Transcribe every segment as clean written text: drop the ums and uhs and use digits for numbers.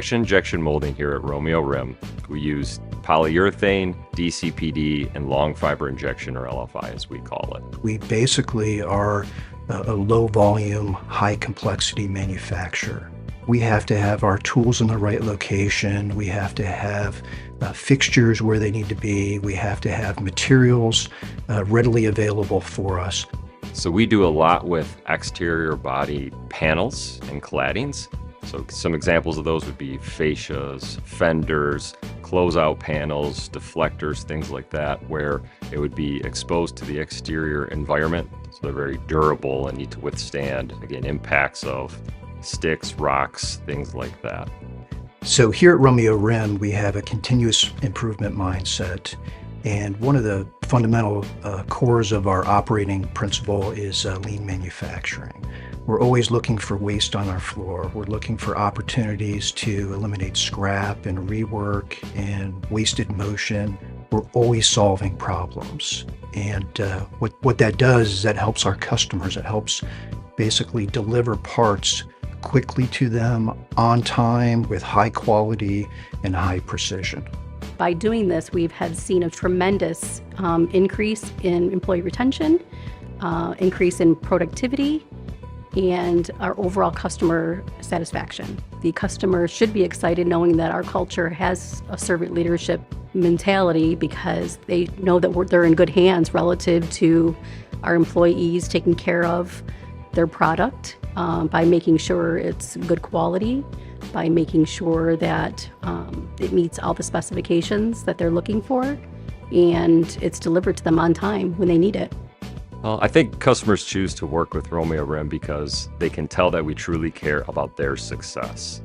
Injection molding here at Romeo Rim, we use polyurethane, DCPD, and long fiber injection, or LFI as we call it. We basically are a low volume, high complexity manufacturer. We have to have our tools in the right location. We have to have fixtures where they need to be. We have to have materials readily available for us. So we do a lot with exterior body panels and claddings. So some examples of those would be fascias, fenders, closeout panels, deflectors, things like that, where it would be exposed to the exterior environment. So they're very durable and need to withstand, again, impacts of sticks, rocks, things like that. So here at Romeo Rim, we have a continuous improvement mindset. And one of the fundamental cores of our operating principle is lean manufacturing. We're always looking for waste on our floor. We're looking for opportunities to eliminate scrap and rework and wasted motion. We're always solving problems. And what that does is that helps our customers. It helps basically deliver parts quickly to them on time with high quality and high precision. By doing this, we've seen a tremendous increase in employee retention, increase in productivity, and our overall customer satisfaction. The customer should be excited knowing that our culture has a servant leadership mentality, because they know that they're in good hands relative to our employees taking care of their product by making sure it's good quality, by making sure that it meets all the specifications that they're looking for, and it's delivered to them on time when they need it. Well, I think customers choose to work with Romeo Rim because they can tell that we truly care about their success.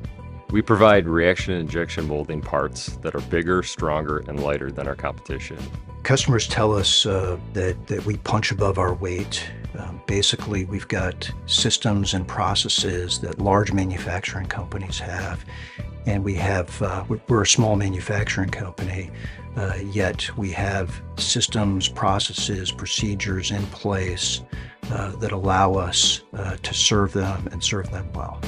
We provide reaction and injection molding parts that are bigger, stronger, and lighter than our competition. Customers tell us that we punch above our weight. Basically, we've got systems and processes that large manufacturing companies have, and we're a small manufacturing company, yet we have systems, processes, procedures in place that allow us to serve them and serve them well.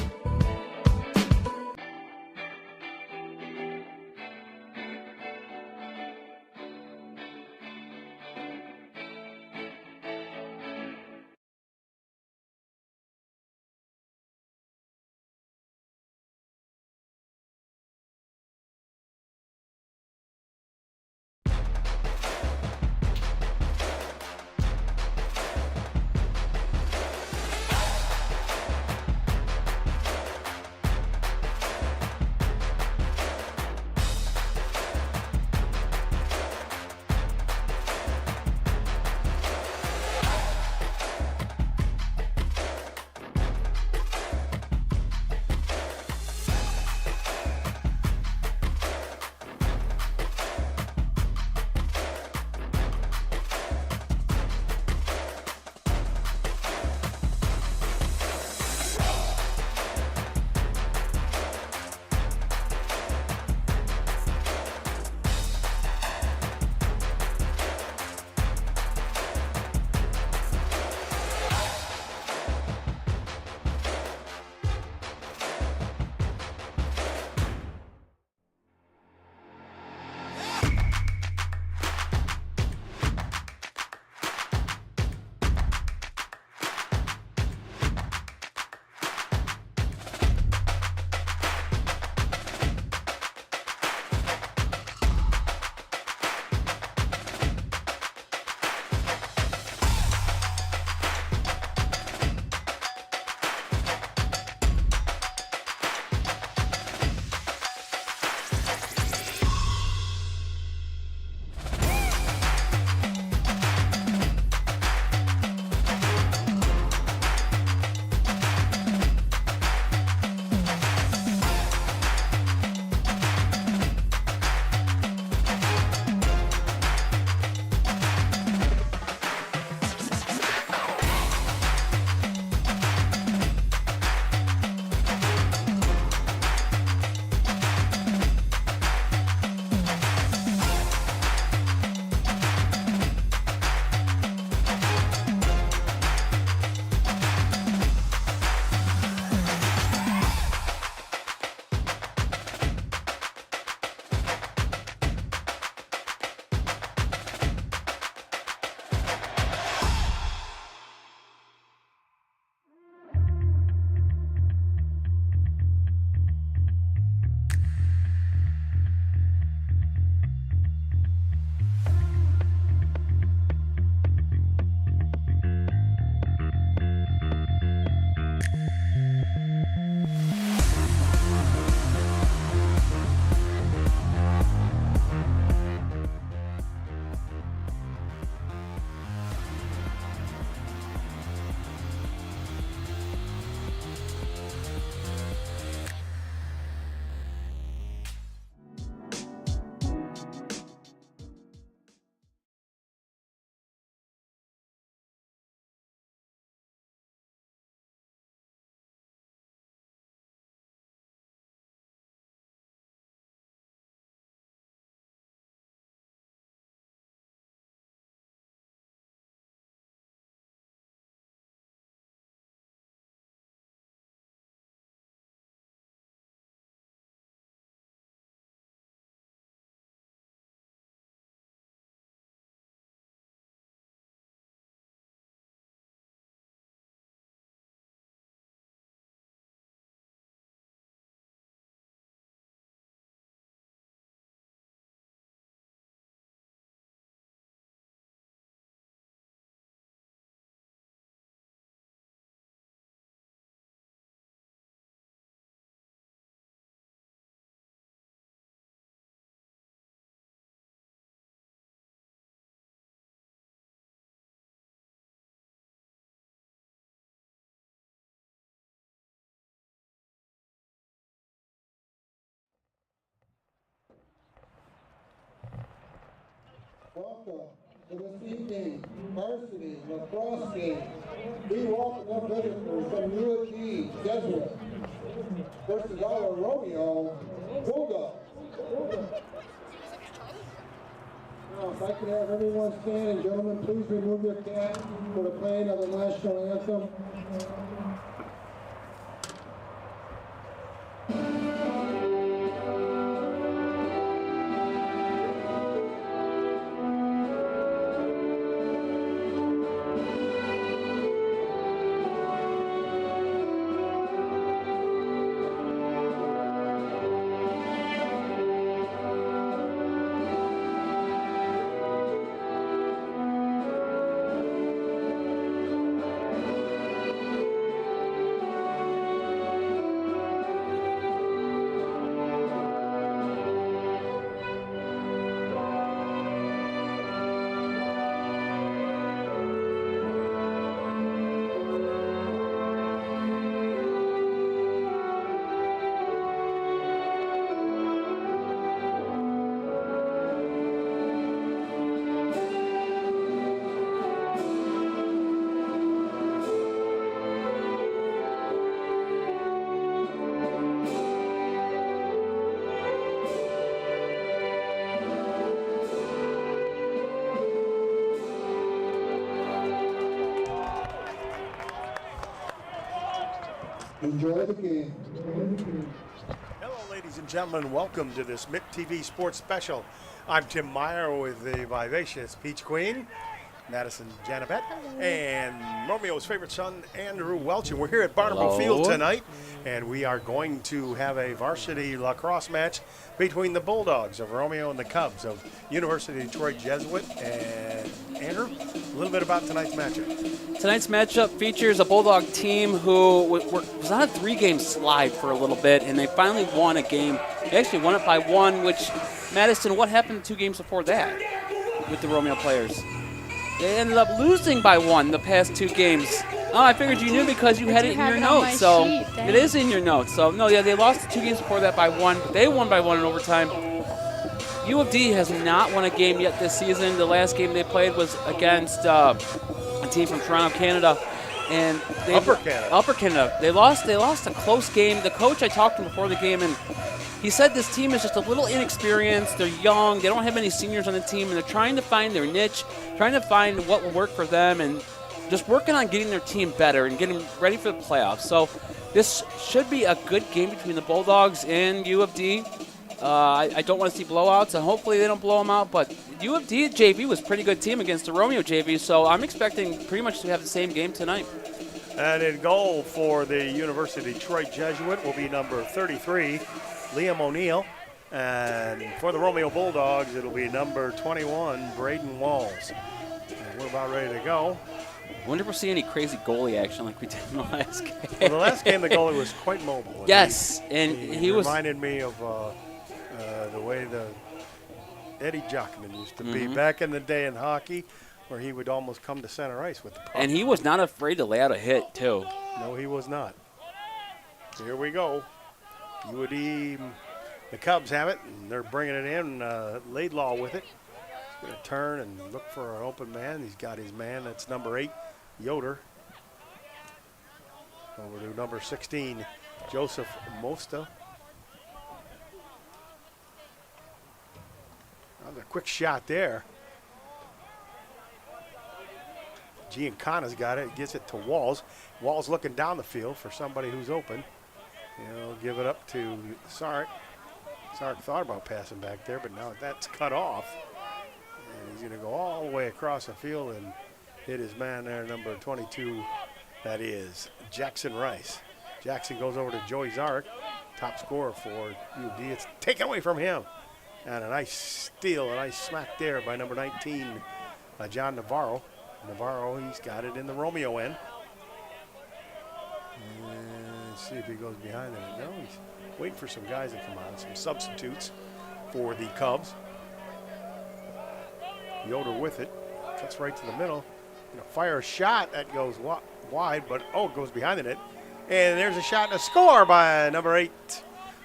Welcome to this evening varsity lacrosse game. We welcome our visitors from UAT Jesuit versus our Romeo Bulldogs. Now, if I could have everyone stand, and gentlemen, please remove your cap for the playing of the national anthem. Enjoy the game. Hello, ladies and gentlemen. Welcome to this Mitt TV Sports Special. I'm Tim Meyer with the vivacious Peach Queen, Madison Janabet, and Romeo's favorite son, Andrew Welch. And we're here at Barnable Field tonight, and we are going to have a varsity lacrosse match between the Bulldogs of Romeo and the Cubs of University of Detroit Jesuit. And Andrew, a little bit about tonight's matchup. Tonight's matchup features a Bulldog team who was on a 3-game slide for a little bit, and they finally won a game. They actually won it by 1, which, Madison, what happened 2 games before that with the Romeo players? They ended up losing by 1 the past 2 games. Oh, I figured you knew because you had it in your notes. So it is in your notes. So, no, yeah, they lost the 2 games before that by 1, but they won by 1 in overtime. U of D has not won a game yet this season. The last game they played was against a team from Toronto, Canada, and Upper Canada. They lost a close game. The coach, I talked to him before the game, and he said this team is just a little inexperienced. They're young. They don't have any seniors on the team, and they're trying to find their niche, trying to find what will work for them, and just working on getting their team better and getting ready for the playoffs. So this should be a good game between the Bulldogs and U of D. I don't want to see blowouts, and hopefully they don't blow them out, but U of D JV was a pretty good team against the Romeo JV, so I'm expecting pretty much to have the same game tonight. And in goal for the University of Detroit Jesuit will be number 33, Liam O'Neill. And for the Romeo Bulldogs, it'll be number 21, Braden Walls. And we're about ready to go. I wonder if we'll see any crazy goalie action like we did in the last game. Well, the last game, the goalie was quite mobile. Yes, and he was reminded me of the way the Eddie Jockman used to be back in the day in hockey, where he would almost come to center ice with the puck. And he was not afraid to lay out a hit, too. No, he was not. Here we go. UAD, the Cubs have it, and they're bringing it in. Laidlaw with it. He's going to turn and look for an open man. He's got his man. That's number 8, Yoder. Over to number 16, Joseph Mosta. Another quick shot there. Giancana's got it. Gets it to Walls. Walls looking down the field for somebody who's open. He'll give it up to Sark. Sark thought about passing back there, but now that's cut off. And he's going to go all the way across the field and hit his man there, number 22. That is Jackson Rice. Jackson goes over to Joey Zark, top scorer for UD. It's taken away from him. And a nice steal, a nice smack there by number 19, John Navarro. Navarro, he's got it in the Romeo end. And let's see if he goes behind it. No, he's waiting for some guys to come on, some substitutes for the Cubs. Yoder with it, cuts right to the middle. Fire a shot that goes wide, but it goes behind the net. And there's a shot and a score by number 8,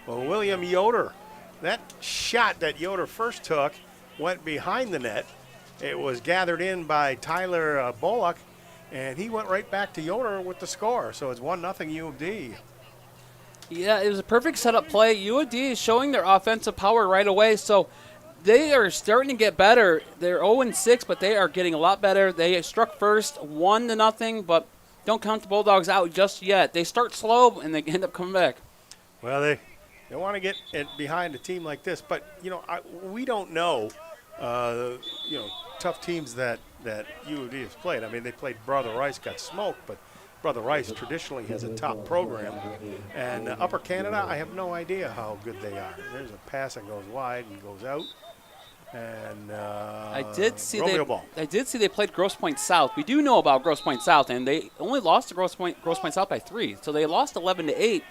William Yoder. That shot that Yoder first took went behind the net, It was gathered in by Tyler Bullock, and he went right back to Yoder with the score. So it's 1-0 U of D. Yeah, it was a perfect setup play. UAD is showing their offensive power right away, so they are starting to get better. They're 0-6, but they are getting a lot better. They struck first 1-0, but don't count the Bulldogs out just yet. They start slow, and they end up coming back. Well, they want to get it behind a team like this, but, we don't know, tough teams that U of D has played. I mean, they played Brother Rice, got smoked, but Brother Rice traditionally has a top program. And Upper Canada, I have no idea how good they are. There's a pass that goes wide and goes out. And I did see Romeo ball. I did see they played Grosse Pointe South. We do know about Grosse Pointe South, and they only lost to Grosse Pointe South by 3. So they lost 11-8.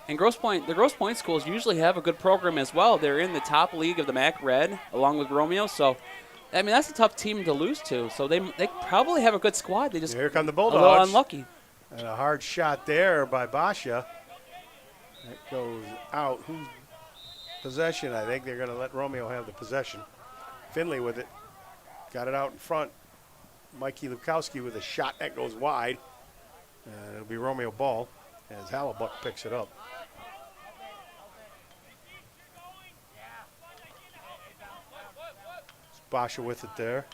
And the Grosse Pointe schools usually have a good program as well. They're in the top league of the MAC Red, along with Romeo. So, I mean, that's a tough team to lose to. So they probably have a good squad. They just Here come the a Bulldogs. little unlucky. And a hard shot there by Basha. That goes out. Who's possession? I think they're going to let Romeo have the possession. Finley with it. Got it out in front. Mikey Lukowski with a shot that goes wide. And it'll be Romeo ball as Hallebuck picks it up. Basha with it there.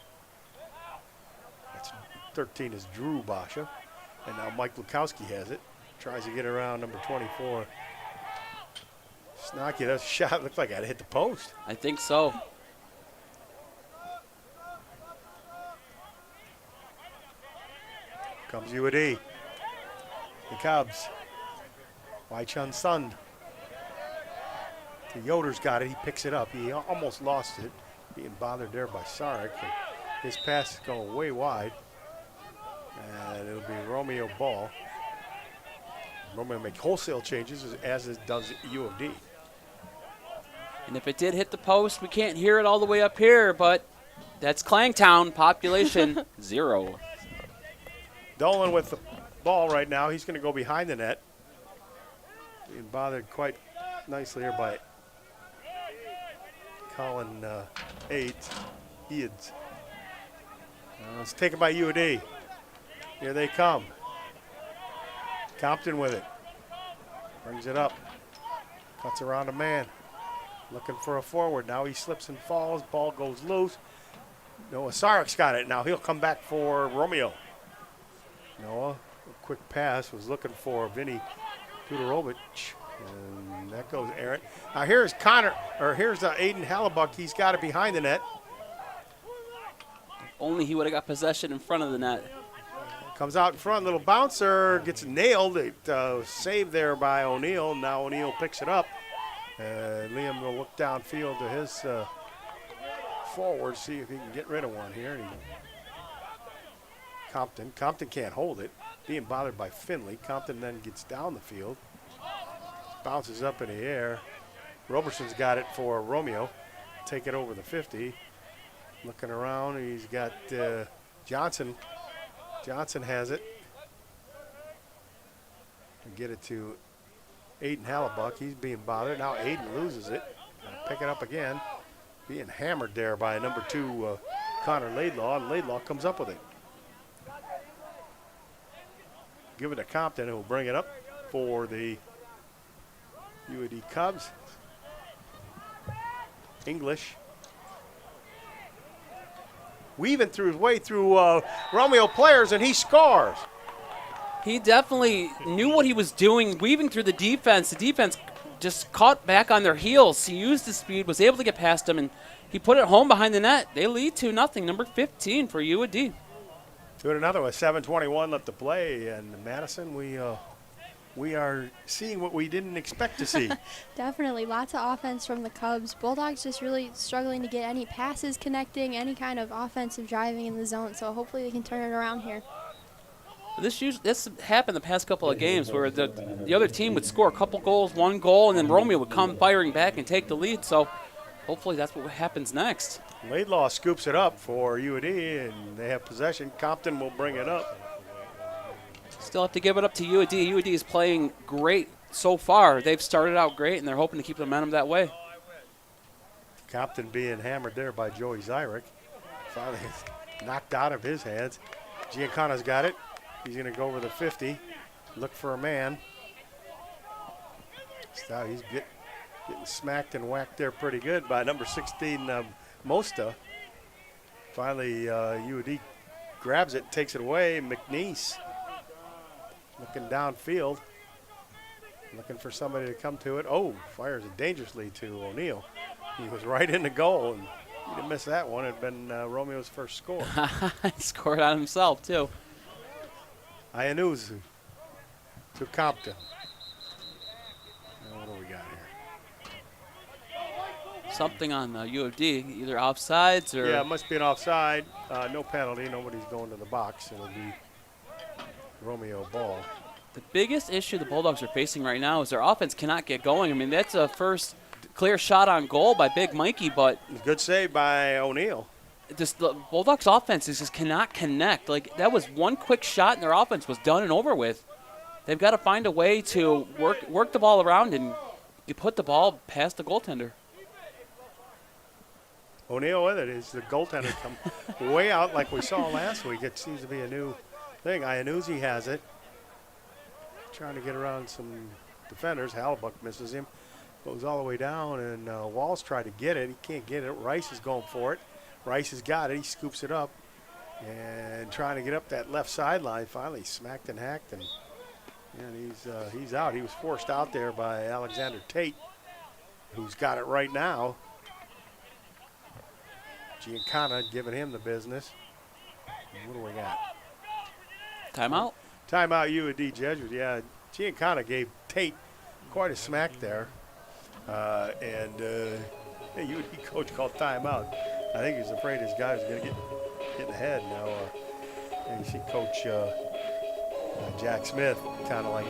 That's 13 is Drew Basha. And now Mike Lukowski has it. Tries to get around number 24. Snocky, that shot looked like it hit the post. I think so. Comes UAD. The Cubs. Wai-Chun Sun. The Yoder's got it. He picks it up. He almost lost it. Being bothered there by Sarek. His pass is going way wide. And it'll be Romeo ball. Romeo make wholesale changes as it does U of D. And if it did hit the post, we can't hear it all the way up here, but that's Clangtown, population 0. Dolan with the ball right now. He's going to go behind the net. Being bothered quite nicely here by Colin Aids. It's taken by U of D. Here they come. Compton with it. Brings it up. Cuts around a man. Looking for a forward. Now he slips and falls. Ball goes loose. Noah Sarek's got it. Now he'll come back for Romeo. Noah, a quick pass, was looking for Vinny Tudorovich. And that goes errant. Now here's Aiden Hallebuck. He's got it behind the net. Only he would have got possession in front of the net. Comes out in front, little bouncer, gets nailed. It saved there by O'Neill. Now O'Neill picks it up. Liam will look downfield to his forward, see if he can get rid of one here. Compton can't hold it. Being bothered by Finley. Compton then gets down the field. Bounces up in the air. Roberson's got it for Romeo. Take it over the 50. Looking around, he's got Johnson. Johnson has it. And get it to Aiden Hallebuck. He's being bothered. Now Aiden loses it. Pick it up again. Being hammered there by number 2, Connor Laidlaw. And Laidlaw comes up with it. Give it to Compton, who will bring it up for the UAD Cubs. English. Weaving through his way through Romeo players, and he scores. He definitely knew what he was doing, weaving through the defense. The defense just caught back on their heels. He used his speed, was able to get past them, and he put it home behind the net. They lead 2-0, number 15 for UAD. Doing another one, 7:21 left to play, and Madison, we are seeing what we didn't expect to see. Definitely. Lots of offense from the Cubs. Bulldogs just really struggling to get any passes connecting, any kind of offensive driving in the zone. So hopefully they can turn it around here. This happened the past couple of games where the other team would score a couple goals, 1 goal, and then Romeo would come firing back and take the lead. So hopefully that's what happens next. Laidlaw scoops it up for UAD, and they have possession. Compton will bring it up. Still have to give it up to UAD. UAD is playing great so far. They've started out great, and they're hoping to keep the momentum that way. Compton being hammered there by Joey Zyrek. finally knocked out of his hands. Giancana's got it. He's going to go over the 50, look for a man. So he's getting smacked and whacked there pretty good by number 16, Mosta. Finally, UAD grabs it, takes it away. McNeese looking downfield, looking for somebody to come to it. Oh, fires it dangerously to O'Neill. He was right in the goal, and he didn't miss that one. It had been Romeo's first score. He scored on himself, too. Ayanuzu to Compton. Now what do we got here? Something on U of D, either offsides or... Yeah, it must be an offside. No penalty. Nobody's going to the box. It'll be Romeo ball. The biggest issue the Bulldogs are facing right now is their offense cannot get going. I mean, that's a first clear shot on goal by Big Mikey, but... Good save by O'Neill. The Bulldogs' offense just cannot connect. Like, that was one quick shot, and their offense was done and over with. They've got to find a way to work the ball around and you put the ball past the goaltender. O'Neill with it. Is the goaltender come way out like we saw last week. It seems to be a new thing. Iannuzzi has it. Trying to get around some defenders. Hallebuck misses him. Goes all the way down, and Walls tried to get it. He can't get it. Rice is going for it. Rice has got it. He scoops it up and trying to get up that left sideline. Finally smacked and hacked, and he's out. He was forced out there by Alexander Tate, who's got it right now. Giancana giving him the business. And what do we got? Timeout? Timeout, UAD Jesuit. Yeah, Giancana gave Tate quite a smack there. The UAD coach called timeout. I think he's afraid his guy was going to get in the head now. And you see Coach Jack Smith kind of like,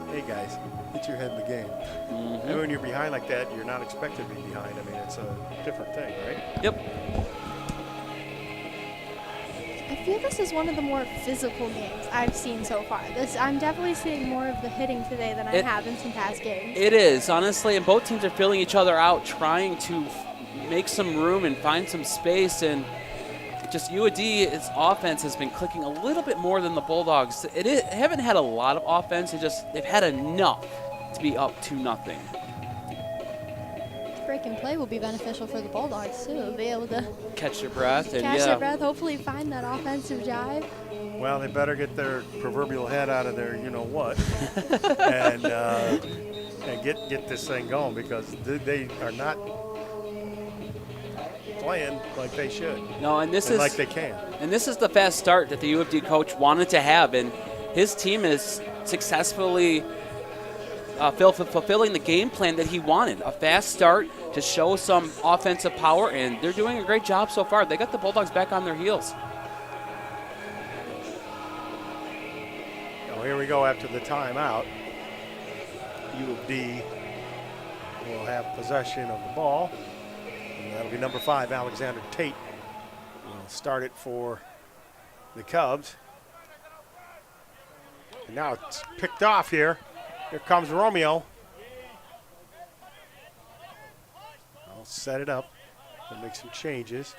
hey, guys, get your head in the game. Mm-hmm. And when you're behind like that, you're not expected to be behind. I mean, it's a different thing, right? Yep. I feel this is one of the more physical games I've seen so far. I'm definitely seeing more of the hitting today than I have in some past games. It is, honestly, and both teams are filling each other out, trying to make some room and find some space, and just UAD, its offense has been clicking a little bit more than the Bulldogs. They haven't had a lot of offense, they've had enough to be up 2-0. Break and play will be beneficial for the Bulldogs, too. They'll be able to catch their breath. Their breath, hopefully find that offensive jive. Well, they better get their proverbial head out of their you-know-what and get this thing going, because they are not playing like they should. No, and this is like they can. And this is the fast start that the U of D coach wanted to have, and his team is successfully fulfilling the game plan that he wanted. A fast start to show some offensive power, and they're doing a great job so far. They got the Bulldogs back on their heels. Oh, here we go after the timeout. U of D will have possession of the ball. And that'll be number 5, Alexander Tate. Will start it for the Cubs. And now it's picked off here. Here comes Romeo. I'll set it up and make some changes.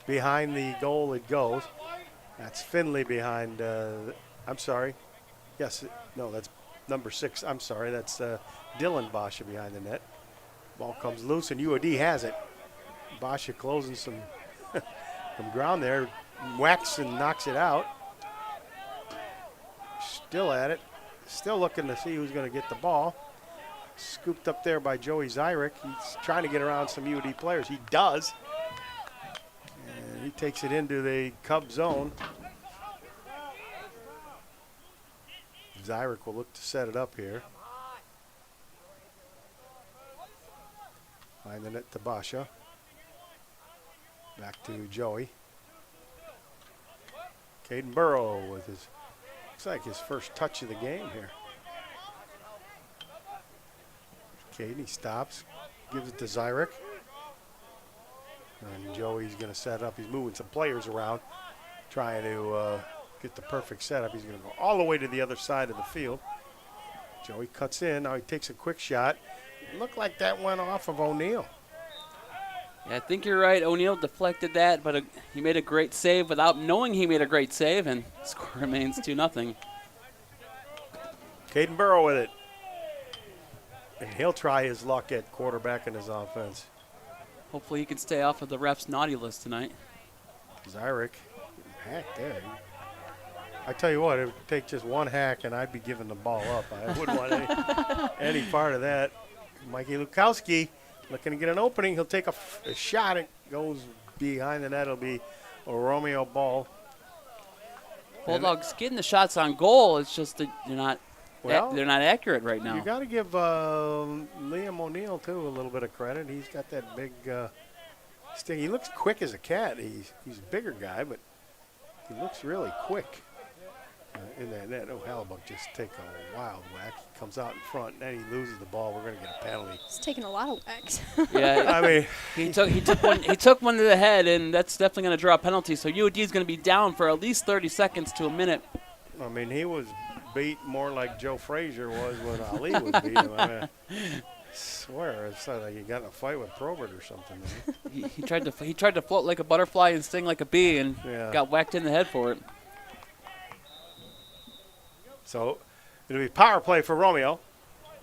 Behind the goal it goes. That's Finley behind, I'm sorry. Yes, no, that's number 6. I'm sorry, that's Dylan Basha behind the net. Ball comes loose and UAD has it. Basha closing some ground there. Whacks and knocks it out. Still at it. Still looking to see who's going to get the ball. Scooped up there by Joey Zyrick. He's trying to get around some UAD players. He does. And he takes it into the Cub zone. Zyrick will look to set it up here. Behind the net to Basha. Back to Joey. Caden Burrow with his, looks like his first touch of the game here. Caden, he stops, gives it to Zyrick. And Joey's going to set up. He's moving some players around, trying to get the perfect setup. He's going to go all the way to the other side of the field. Joey cuts in. Now he takes a quick shot. It looked like that went off of O'Neill. Yeah, I think you're right. O'Neal deflected that, but he made a great save without knowing he made a great save, and the score remains 2-0. Caden Burrow with it. And he'll try his luck at quarterback in his offense. Hopefully he can stay off of the refs' naughty list tonight. Zyrick, hack there. I tell you what, it would take just one hack and I'd be giving the ball up. I wouldn't want any part of that. Mikey Lukowski looking to get an opening. He'll take a shot. It goes behind the net. It'll be a Romeo ball. Bulldogs getting the shots on goal. It's just that they're not accurate right now. You got to give Liam O'Neal, too, a little bit of credit. He's got that big stick. He looks quick as a cat. He's a bigger guy, but he looks really quick in that net. Oh, Hallebuck just take a wild whack. He comes out in front, and then he loses the ball. We're going to get a penalty. He's taking a lot of whacks. Yeah, I mean, he took one to the head, and that's definitely going to draw a penalty. So UAD is going to be down for at least 30 seconds to a minute. I mean, he was beat more like Joe Frazier was when Ali was beat him. I mean, swear it's like he got in a fight with Probert or something. he tried to float like a butterfly and sting like a bee, and got whacked in the head for it. So it'll be power play for Romeo.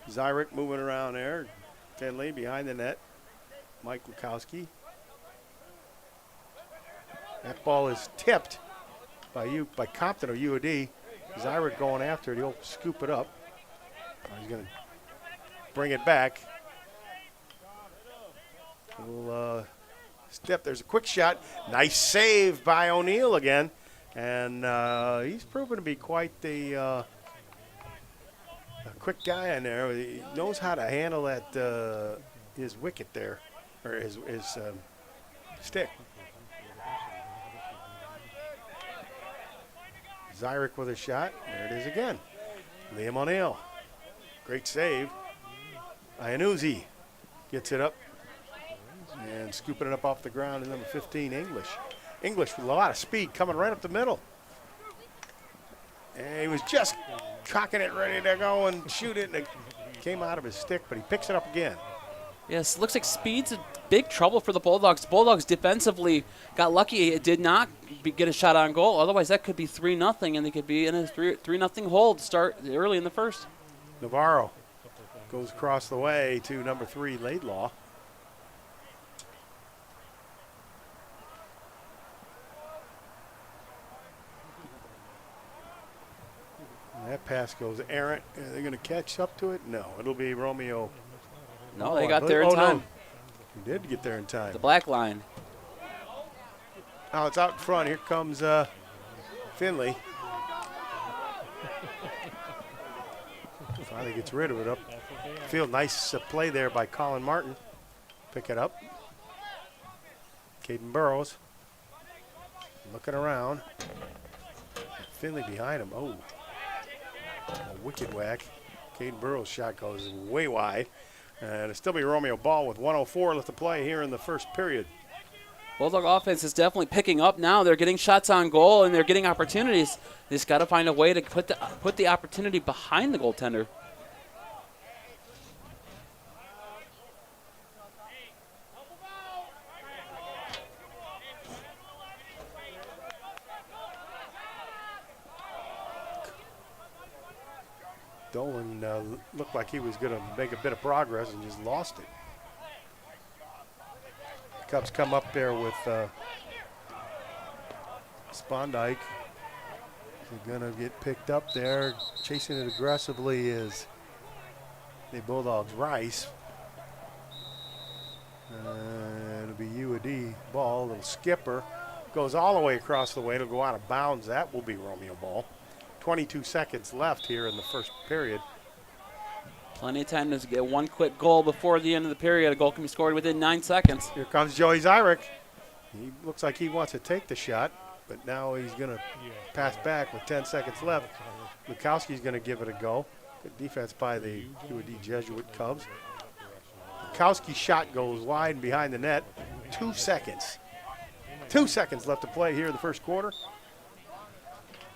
Zyrick moving around there. Finley behind the net. Mike Lukowski. That ball is tipped by Compton of UAD. Zyrick going after it. He'll scoop it up. He's going to bring it back. Little step. There's a quick shot. Nice save by O'Neal again. And he's proven to be quite the a quick guy in there. He knows how to handle that his wicket there, or his stick. Zyrick with a shot. There it is again. Liam O'Neal. Great save. Iannuzzi gets it up and scooping it up off the ground. And number 15, English. English with a lot of speed coming right up the middle. And he was just cocking it ready to go and shoot it, and it came out of his stick, but he picks it up again. Yes, looks like speed's a big trouble for the Bulldogs. Bulldogs defensively got lucky. It did not get a shot on goal. Otherwise, that could be 3-0, and they could be in a 3-0 hole to start early in the first. Navarro goes across the way to number 3, Laidlaw. That pass goes errant. Are they going to catch up to it? No, it'll be Romeo. No, they got there in time. No. He did get there in time. The black line. Now it's out in front. Here comes Finley. Finally gets rid of it up field. Nice play there by Colin Martin. Pick it up. Caden Burrows looking around. Finley behind him. Oh. A wicked whack. Caden Burrows' shot goes way wide. And it'll still be Romeo ball with 1:04 left to play here in the first period. Bulldog offense is definitely picking up now. They're getting shots on goal and they're getting opportunities. They just got to find a way to put the opportunity behind the goaltender. Dolan looked like he was going to make a bit of progress and just lost it. The Cubs come up there with Spondike. They're going to get picked up there. Chasing it aggressively is the Bulldogs' Rice. It'll be UAD ball. Little skipper. Goes all the way across the way. It'll go out of bounds. That will be Romeo ball. 22 seconds left here in the first period. Plenty of time to get one quick goal before the end of the period. A goal can be scored within 9 seconds. Here comes Joey Zyrick. He looks like he wants to take the shot, but now he's going to pass back with 10 seconds left. Lukowski's going to give it a go. Good defense by the UAD Jesuit Cubs. Lukowski's shot goes wide and behind the net. 2 seconds. 2 seconds left to play here in the first quarter.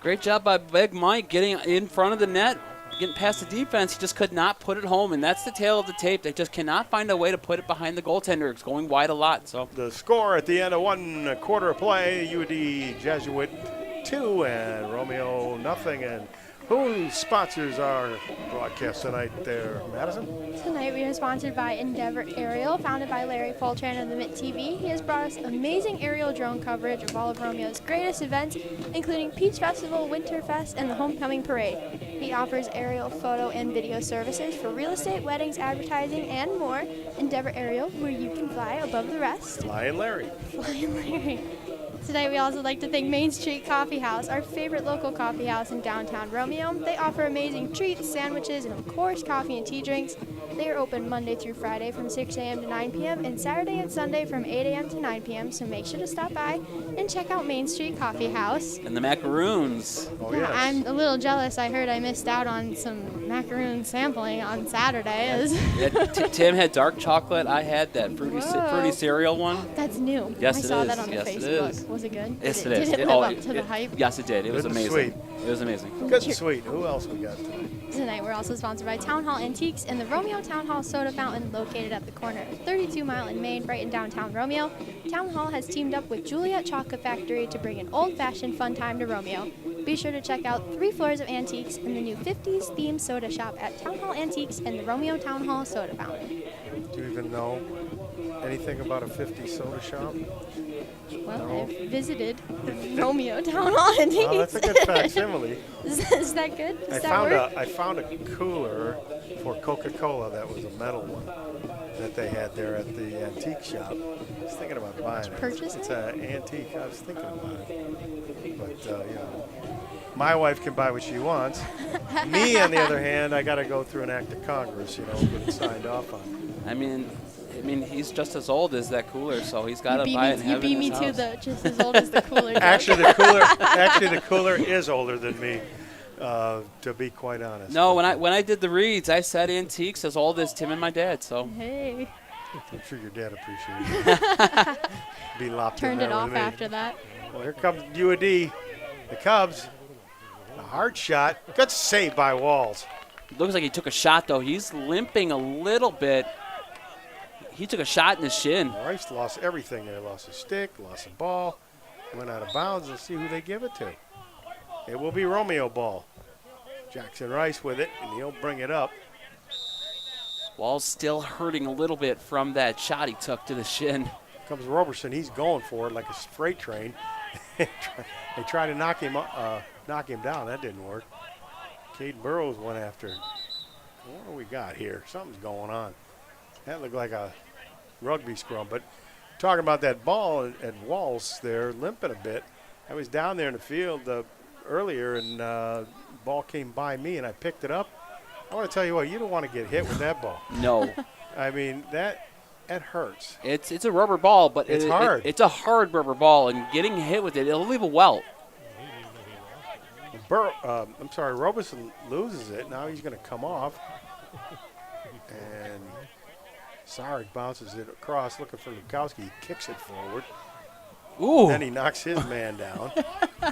Great job by Big Mike getting in front of the net, getting past the defense. He just could not put it home, and that's the tale of the tape. They just cannot find a way to put it behind the goaltender. It's going wide a lot. So the score at the end of 1 quarter of play, UD Jesuit 2 and Romeo nothing. And who sponsors our broadcast tonight there, Madison? Tonight we are sponsored by Endeavor Aerial, founded by Larry Foltran of the Mitt TV. He has brought us amazing aerial drone coverage of all of Romeo's greatest events, including Peach Festival, Winterfest, and the Homecoming Parade. He offers aerial photo and video services for real estate, weddings, advertising, and more. Endeavor Aerial, where you can fly above the rest. Flying Larry. Flying Larry. Tonight we also like to thank Main Street Coffee House, our favorite local coffee house in downtown Romeo. They offer amazing treats, sandwiches, and of course coffee and tea drinks. They are open Monday through Friday from 6 a.m. to 9 p.m. and Saturday and Sunday from 8 a.m. to 9 p.m. So make sure to stop by and check out Main Street Coffee House. and the macaroons. Oh, Yeah, yes. I'm a little jealous. I heard I missed out on some macaroon sampling on Saturday. Yeah, Tim had dark chocolate. I had that fruity Whoa. cereal one. That's new. Yes, I it saw is. that on the Yes, it Facebook. is. Was it good? Yes, did it is. Did it live up to the hype? Yes, it did. It was Good and amazing. sweet. It was amazing. Good and sweet. Who else we got tonight? Tonight we're also sponsored by Town Hall Antiques and the Romeo Town Hall Soda Fountain located at the corner of 32 Mile in Maine, right in downtown Romeo. Town Hall has teamed up with Juliet Chocolate Factory to bring an old-fashioned fun time to Romeo. Be sure to check out 3 floors of antiques and the new 50s themed soda shop at Town Hall Antiques and the Romeo Town Hall Soda Fountain. Do you even know anything about a 50 soda shop? Well, I've visited the Romeo Town Hall Antiques. Oh, that's a good facsimile. Is that good? Does I that found work? I found a cooler for Coca-Cola that was a metal one that they had there at the antique shop. I was thinking about buying it. Purchase It's it? an antique. I was thinking about it. But, you know, my wife can buy what she wants. Me, on the other hand, I got to go through an act of Congress, you know, get it signed off on. I mean, he's just as old as that cooler, so he's got to buy it and You have it beat in me his to house. the just as old as the cooler. joke. Actually, the cooler is older than me, to be quite honest. No, when I did the reads, I said antiques as old as Tim and my dad. So Hey, I'm sure your dad appreciated it. Be lopped in turned there it off with me. after that. Well, here comes UAD, the Cubs. A hard shot. Good save by Walls. looks like he took a shot though. He's limping a little bit. He took a shot in the shin. Rice lost everything there. Lost his stick, lost the ball, went out of bounds. Let's see who they give it to. It will be Romeo ball. Jackson Rice with it, and he'll bring it up. Wall's still hurting a little bit from that shot he took to the shin. Comes Roberson. He's going for it like a freight train. They try to knock him down. That didn't work. Caden Burrows went after it. What do we got here? Something's going on. That looked like a rugby scrum. But talking about that ball at Walls there, limping a bit. I was down there in the field earlier, and ball came by me, and I picked it up. I want to tell you what, you don't want to get hit with that ball. No. I mean, that hurts. It's a rubber ball, but It's hard. It's a hard rubber ball, and getting hit with it, it'll leave a welt. Roberson loses it. Now he's going to come off. And Sarek bounces it across, looking for Lukowski. He kicks it forward. Ooh. Then he knocks his man down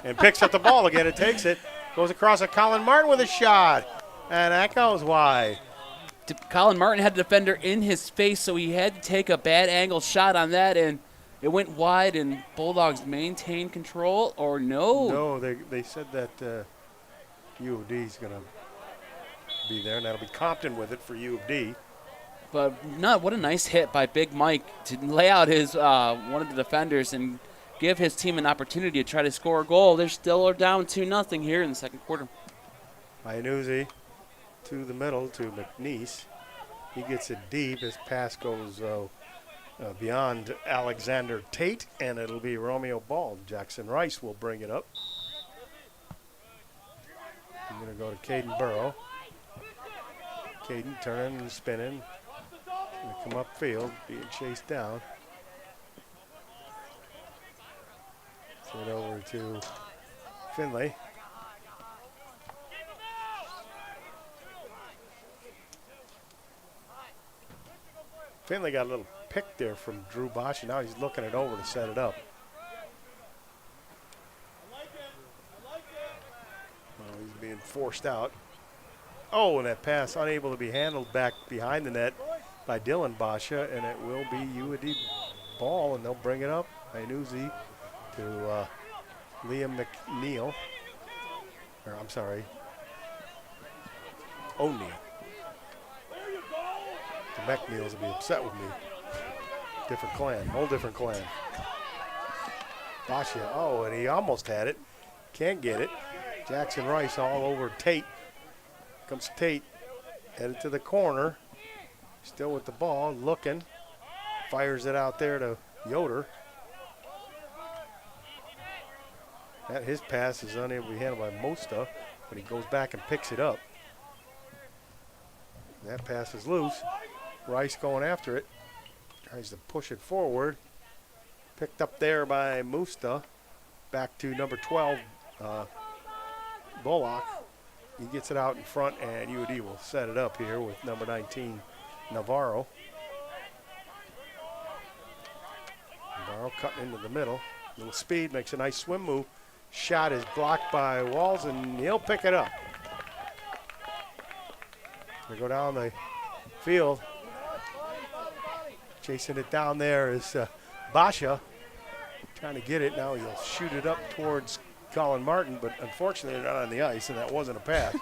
and picks up the ball again and takes it. Goes across to Colin Martin with a shot. And that goes wide. Colin Martin had a defender in his face, so he had to take a bad angle shot on that, and it went wide, and Bulldogs maintained control, or no? No, they said that U of D is going to be there, and that'll be Compton with it for U of D. But what a nice hit by Big Mike to lay out his one of the defenders and give his team an opportunity to try to score a goal. They're still down 2-0 here in the second quarter. Iannuzzi to the middle to McNeese. He gets it deep. His pass goes beyond Alexander Tate, and it'll be Romeo ball. Jackson Rice will bring it up. I'm going to go to Caden Burrow. Caden turning and spinning. Going to come upfield, being chased down. Send it over to Finley. Finley got a little pick there from Drew Bosch, and now he's looking it over to set it up. Well, he's being forced out. Oh, and that pass unable to be handled back behind the net by Dylan Basha, and it will be UAD ball, and they'll bring it up. Inuzi to Liam McNeil. Or I'm sorry, O'Neal. The McNeils will be upset with me. Different clan, whole different clan. Basha, oh, and he almost had it. Can't get it. Jackson Rice all over Tate. Comes Tate, headed to the corner. Still with the ball, looking. Fires it out there to Yoder. His pass is unable to be handled by Mosta, but he goes back and picks it up. That pass is loose. Rice going after it. Tries to push it forward. Picked up there by Mosta. Back to number 12, Bullock. He gets it out in front, and UAD will set it up here with number 19, Navarro. Navarro cutting into the middle. Little speed, makes a nice swim move. Shot is blocked by Walls, and he'll pick it up. They go down the field. Chasing it down there is Basha. Trying to get it. Now he'll shoot it up towards Colin Martin, but unfortunately they're not on the ice, and that wasn't a pass.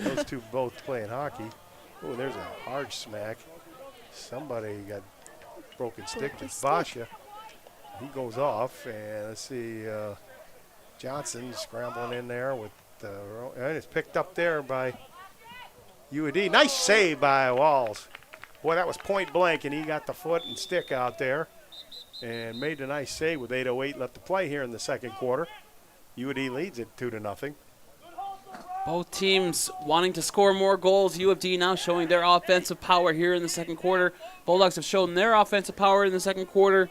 Those two both playing hockey. Oh, there's a hard smack. Somebody got broken stick. It's Basha. He goes off, and let's see, Johnson scrambling in there with, and it's picked up there by UAD. Nice save by Walls. Boy, that was point blank, and he got the foot and stick out there and made a nice save with 8:08 left to play here in the second quarter. UAD leads it 2-0. Both teams wanting to score more goals. U of D now showing their offensive power here in the second quarter. Bulldogs have shown their offensive power in the second quarter.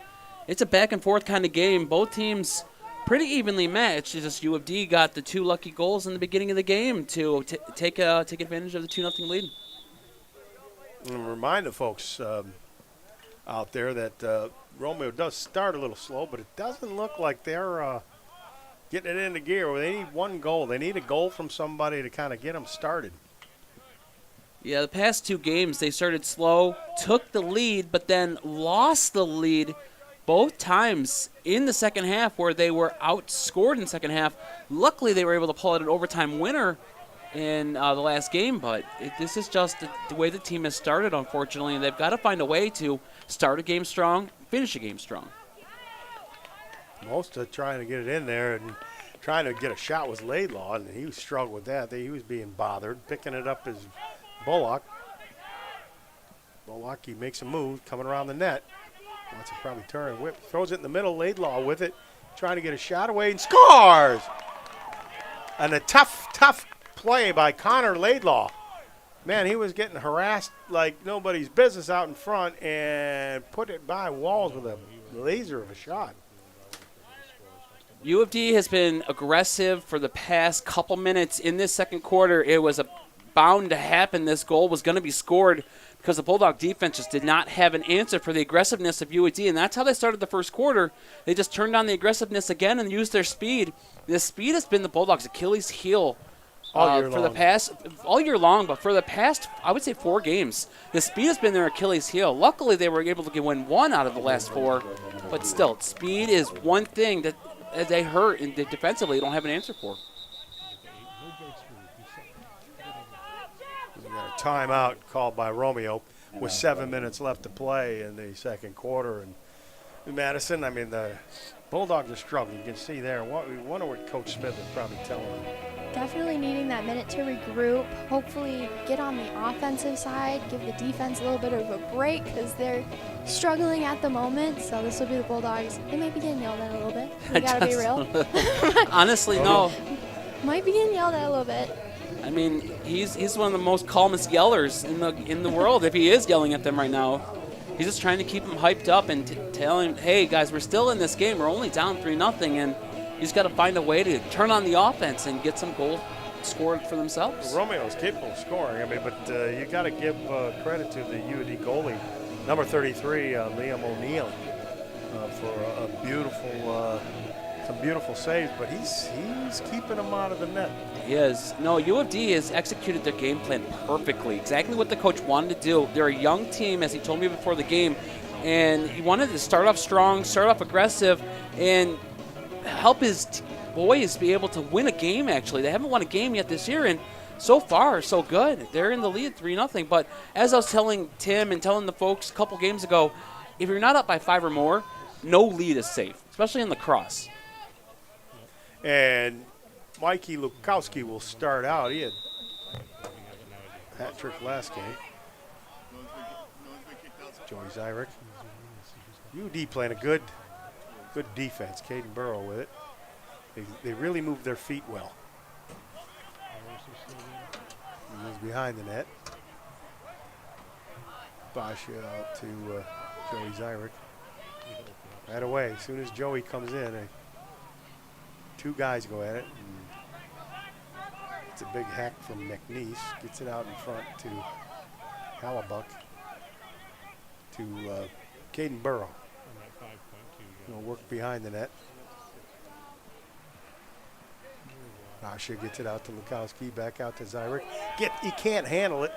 It's a back and forth kind of game. Both teams pretty evenly matched. It's just U of D got the 2 lucky goals in the beginning of the game to take advantage of the 2-0 lead. And remind the folks out there that Romeo does start a little slow, but it doesn't look like they're getting it into gear. They need one goal. They need a goal from somebody to kind of get them started. Yeah, the past 2 games they started slow, took the lead, but then lost the lead both times in the second half where they were outscored in the second half. Luckily, they were able to pull out an overtime winner in the last game, but this is just the way the team has started, unfortunately, and they've got to find a way to start a game strong, finish a game strong. Most of trying to get it in there and trying to get a shot was Laidlaw, and he struggled with that. He was being bothered. Picking it up is Bullock. Bullock, he makes a move, coming around the net. Wants to probably turn and whip. Throws it in the middle. Laidlaw with it, trying to get a shot away, and scores! And a tough play by Connor Laidlaw. Man, he was getting harassed like nobody's business out in front and put it by Walls with a laser of a shot. U of D has been aggressive for the past couple minutes in this second quarter. It was bound to happen. This goal was going to be scored because the Bulldog defense just did not have an answer for the aggressiveness of U of D, and that's how they started the first quarter. They just turned on the aggressiveness again and used their speed. The speed has been the Bulldogs' Achilles heel all year long, but for the past, I would say 4 games, the speed has been their Achilles heel. Luckily, they were able to win 1 out of the last 4, but still, speed is one thing that they hurt and they defensively don't have an answer for. We got a timeout called by Romeo with 7 minutes left to play in the second quarter. And Madison, I mean, the Bulldogs are struggling. You can see there. We wonder what Coach Smith is probably telling them. Definitely needing that minute to regroup, hopefully get on the offensive side, give the defense a little bit of a break because they're struggling at the moment. So this will be the Bulldogs. They might be getting yelled at a little bit. We gotta be real. Honestly, no. Might be getting yelled at a little bit. I mean, he's one of the most calmest yellers in the world if he is yelling at them right now. He's just trying to keep them hyped up and telling them, hey, guys, we're still in this game. We're only down 3-0, and you just got to find a way to turn on the offense and get some goals scored for themselves. Romeo is capable of scoring, but you got to give credit to the UAD goalie, number 33, Liam O'Neal, for a beautiful some beautiful saves, but he's keeping them out of the net. He is. No, U of D has executed their game plan perfectly. Exactly what the coach wanted to do. They're a young team, as he told me before the game, and he wanted to start off strong, start off aggressive, and help his boys be able to win a game, actually. They haven't won a game yet this year, and so far, so good. They're in the lead 3-0. But as I was telling Tim and telling the folks a couple games ago, if you're not up by 5 or more, no lead is safe, especially in lacrosse. And Mikey Lukowski will start out. He had a hat trick last game. Joey Zyrick. UD playing a good defense. Caden Burrow with it. They really moved their feet well. He was behind the net. Basha out to Joey Zyrick. Right away, as soon as Joey comes in, two guys go at it. It's a big hack from McNeese. Gets it out in front to Hallebuck. To Caden Burrow. He'll work behind the net. Basha gets it out to Lukowski, back out to Zyrick. He can't handle it.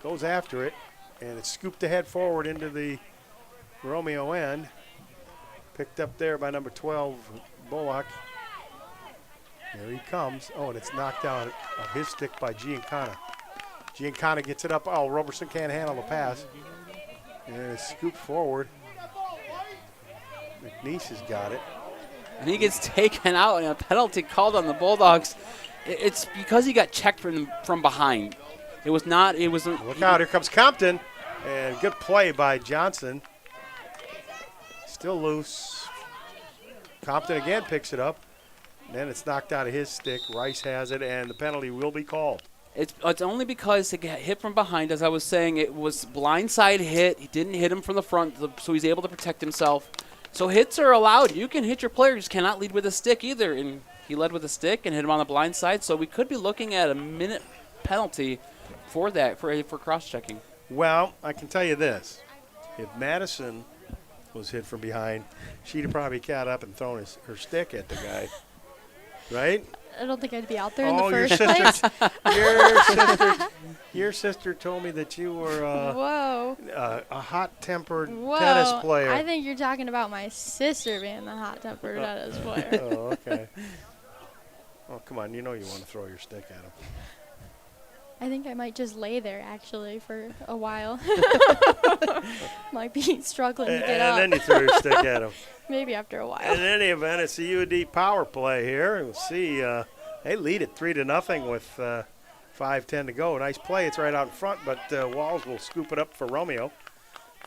Goes after it, and it's scooped ahead forward into the Romeo end. Picked up there by number 12, Bullock. There he comes. Oh, and it's knocked out of his stick by Giancana. Giancana gets it up. Oh, Roberson can't handle the pass. And it's scooped forward. McNeese has got it. And he gets taken out and a penalty called on the Bulldogs. It's because he got checked from behind. It was not. It wasn't. Look out! Here comes Compton, and good play by Johnson. Still loose. Compton again picks it up. And then it's knocked out of his stick. Rice has it, and the penalty will be called. It's only because it got hit from behind. As I was saying, it was blindside hit. He didn't hit him from the front, so he's able to protect himself. So hits are allowed. You can hit your player, you just cannot lead with a stick either. And he led with a stick and hit him on the blind side. So we could be looking at a minute penalty for that, for cross-checking. Well, I can tell you this. If Madison was hit from behind, she'd have probably got up and thrown her stick at the guy. Right? I don't think I'd be out there in the first place. Your sister told me that you were a hot-tempered Whoa. tennis player. I think you're talking about my sister being the hot-tempered tennis player. Oh, okay. Oh, come on. You know you want to throw your stick at him. I think I might just lay there, actually, for a while. Might be struggling to get up. And then you throw your stick at him. Maybe after a while. In any event, it's a UD power play here. We'll see. They lead it 3-0 with 5:10 to go. Nice play. It's right out in front, but Walls will scoop it up for Romeo.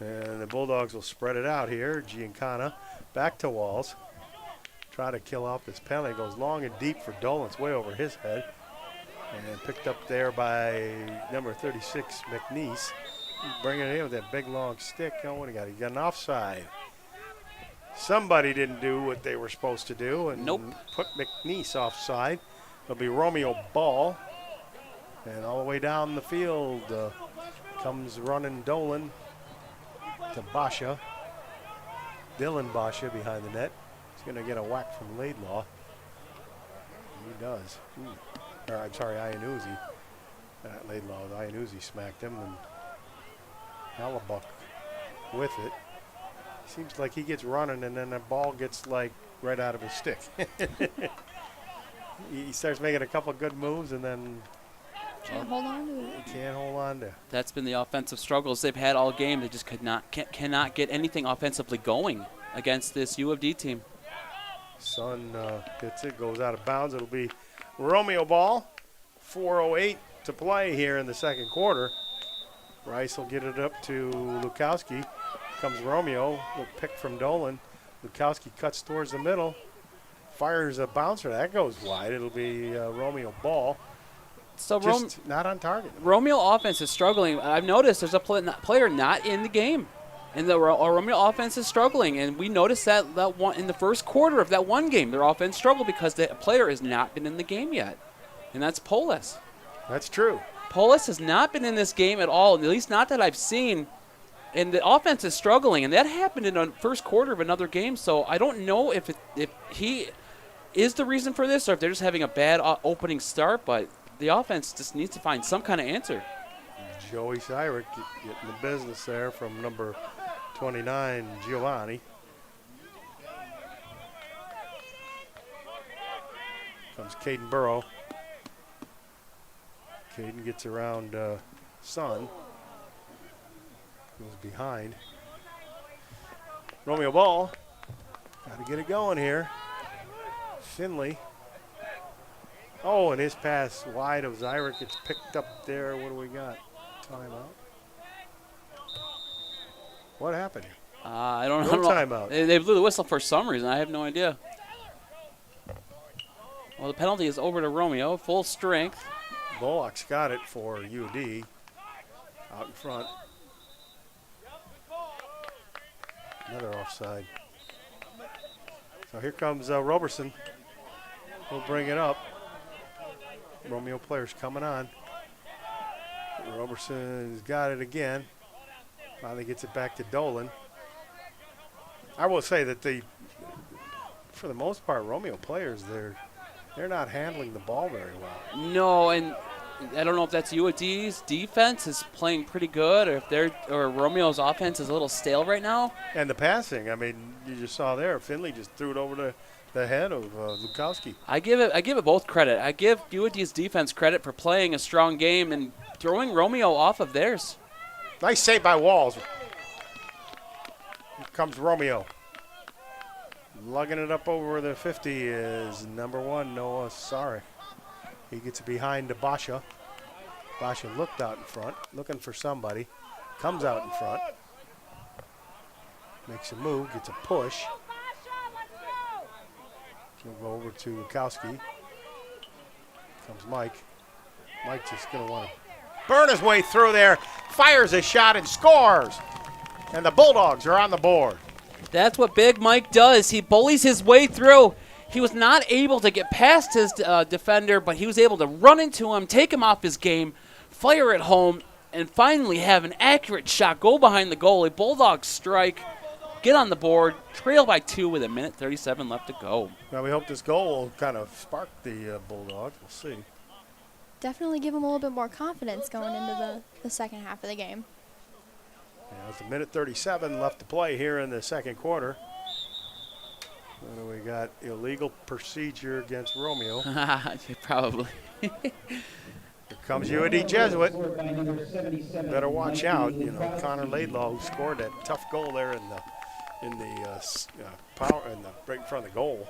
And the Bulldogs will spread it out here. Giancana back to Walls. Try to kill off this penalty. Goes long and deep for Dolan. It's way over his head. And picked up there by number 36, McNeese. Bringing it in with that big, long stick. Oh, what do you got? He got an offside. Somebody didn't do what they were supposed to do and put McNeese offside. It'll be Romeo ball. And all the way down the field comes running Dolan to Basha. Dylan Basha behind the net. He's going to get a whack from Laidlaw. He does. Or, I'm sorry, Iannuzzi. Not Laidlaw. Iannuzzi smacked him, and Hallebuck with it. Seems like he gets running, and then the ball gets, like, right out of his stick. He starts making a couple of good moves, and then Can't hold on to it. He can't hold on to it. That's been the offensive struggles they've had all game. They just cannot get anything offensively going against this U of D team. Sun hits it, goes out of bounds. It'll be Romeo ball. 4:08 to play here in the second quarter. Rice will get it up to Lukowski. Comes Romeo, little pick from Dolan. Lukowski cuts towards the middle, fires a bouncer. That goes wide. It'll be Romeo ball. So just not on target. Romeo offense is struggling. I've noticed there's a player not in the game. And the Romeo offense is struggling, and we noticed that one in the first quarter of that one game. Their offense struggled because the player has not been in the game yet, and that's Polis. That's true. Polis has not been in this game at all, at least not that I've seen, and the offense is struggling, and that happened in the first quarter of another game, so I don't know if he is the reason for this, or if they're just having a bad opening start, but the offense just needs to find some kind of answer. Joey Cyrick getting the business there from number 29, Giovanni. Comes Caden Burrow. Caden gets around Sun. Goes behind. Romeo ball. Got to get it going here. Finley. Oh, and his pass wide of Zyrick gets picked up there. What do we got? Timeout. What happened here? I don't No know. timeout. They blew the whistle for some reason. I have no idea. Well, the penalty is over to Romeo. Full strength. Bullock's got it for UD. Out in front. Another offside. So here comes Roberson. He'll bring it up. Romeo players coming on. Roberson's got it again. Finally gets it back to Dolan. I will say that for the most part, Romeo players, they're not handling the ball very well. No, and I don't know if that's UAD's defense is playing pretty good, or Romeo's offense is a little stale right now. And the passing, I mean, you just saw there, Finley just threw it over the head of Lukowski. I give it both credit. I give UAD's defense credit for playing a strong game and throwing Romeo off of theirs. Nice save by Walls. Here comes Romeo. Lugging it up over the 50 is number 1, Noah Sorry. He gets behind to Basha. Basha looked out in front, looking for somebody. Comes out in front. Makes a move, gets a push. He'll go over to Lukowski. Comes Mike. Mike just going to want to burn his way through there. Fires a shot and scores. And the Bulldogs are on the board. That's what Big Mike does. He bullies his way through. He was not able to get past his defender, but he was able to run into him, take him off his game, fire it home, and finally have an accurate shot go behind the goalie. Bulldogs strike, get on the board, trail by 2 with 1:37 left to go. Well, we hope this goal will kind of spark the Bulldogs. We'll see. Definitely give them a little bit more confidence going into the second half of the game. Yeah, it's 1:37 left to play here in the second quarter. What do we got? Illegal procedure against Romeo. Probably. Here comes UAD Jesuit. Better watch out. You know, Connor Laidlaw, who scored that tough goal there in the right in front of the goal.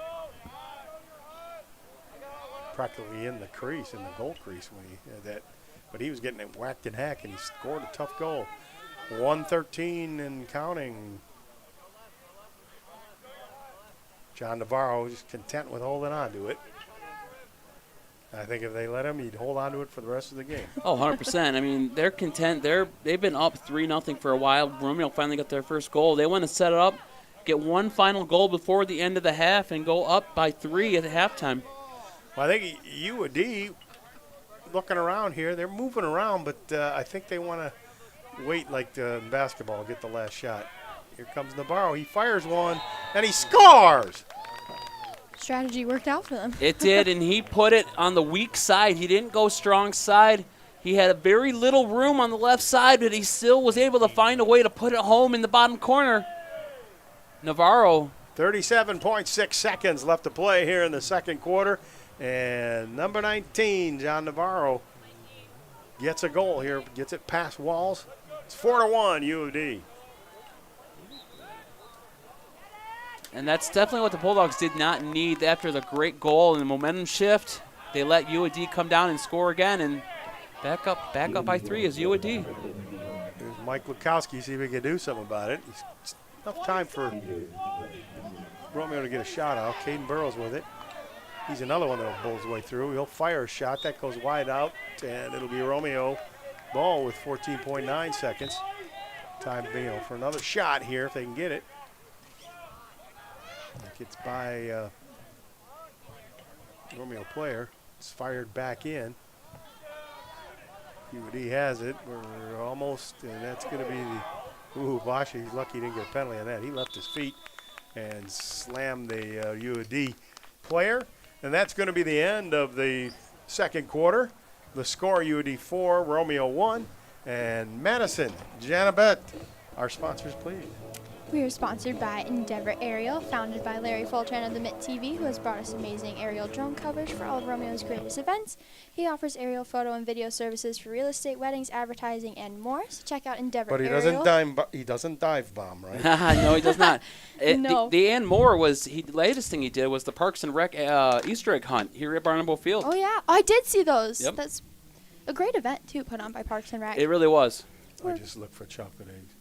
Practically in the crease, in the goal crease when he had that. But he was getting it whacked in hack, and he scored a tough goal. 1:13 and counting. John Navarro just content with holding on to it. I think if they let him, he'd hold on to it for the rest of the game. Oh, 100%. I mean, they're content. They've been up 3-0 for a while. Romeo finally got their first goal. They want to set it up, get one final goal before the end of the half, and go up by 3 at halftime. Well, I think UAD, looking around here, they're moving around, but I think they want to wait like in basketball, get the last shot. Here comes Navarro. He fires one, and he scores. Strategy worked out for them. It did, and he put it on the weak side. He didn't go strong side. He had a very little room on the left side, but he still was able to find a way to put it home in the bottom corner. Navarro. 37.6 seconds left to play here in the second quarter. And number 19, John Navarro, gets a goal here, gets it past Walls. It's 4-1 UAD. And that's definitely what the Bulldogs did not need after the great goal and the momentum shift. They let UAD come down and score again, and back up by 3 is UAD. Here's Mike Lukowski, see if he can do something about it. It's enough time for Romeo to get a shot out. Caden Burrows with it. He's another one that'll bull his way through. He'll fire a shot. That goes wide out, and it'll be Romeo ball with 14.9 seconds. Time for another shot here if they can get it. Gets by Romeo player. It's fired back in. UD has it. We're almost, and that's going to be the Basha. He's lucky he didn't get a penalty on that. He left his feet and slammed the UAD player. And that's going to be the end of the second quarter. The score, UD 4, Romeo 1. And Madison, Janabet, our sponsors, please. We are sponsored by Endeavor Aerial, founded by Larry Foltran of the Mitt TV, who has brought us amazing aerial drone coverage for all of Romeo's greatest events. He offers aerial photo and video services for real estate, weddings, advertising, and more. So check out Endeavor But he Aerial. doesn't dive bomb, right? No, he does not. No. The and more was the latest thing he did was the Parks and Rec Easter egg hunt here at Barnable Field. Oh, yeah. I did see those. Yep. That's a great event, too, put on by Parks and Rec. It really was. I just look for chocolate eggs.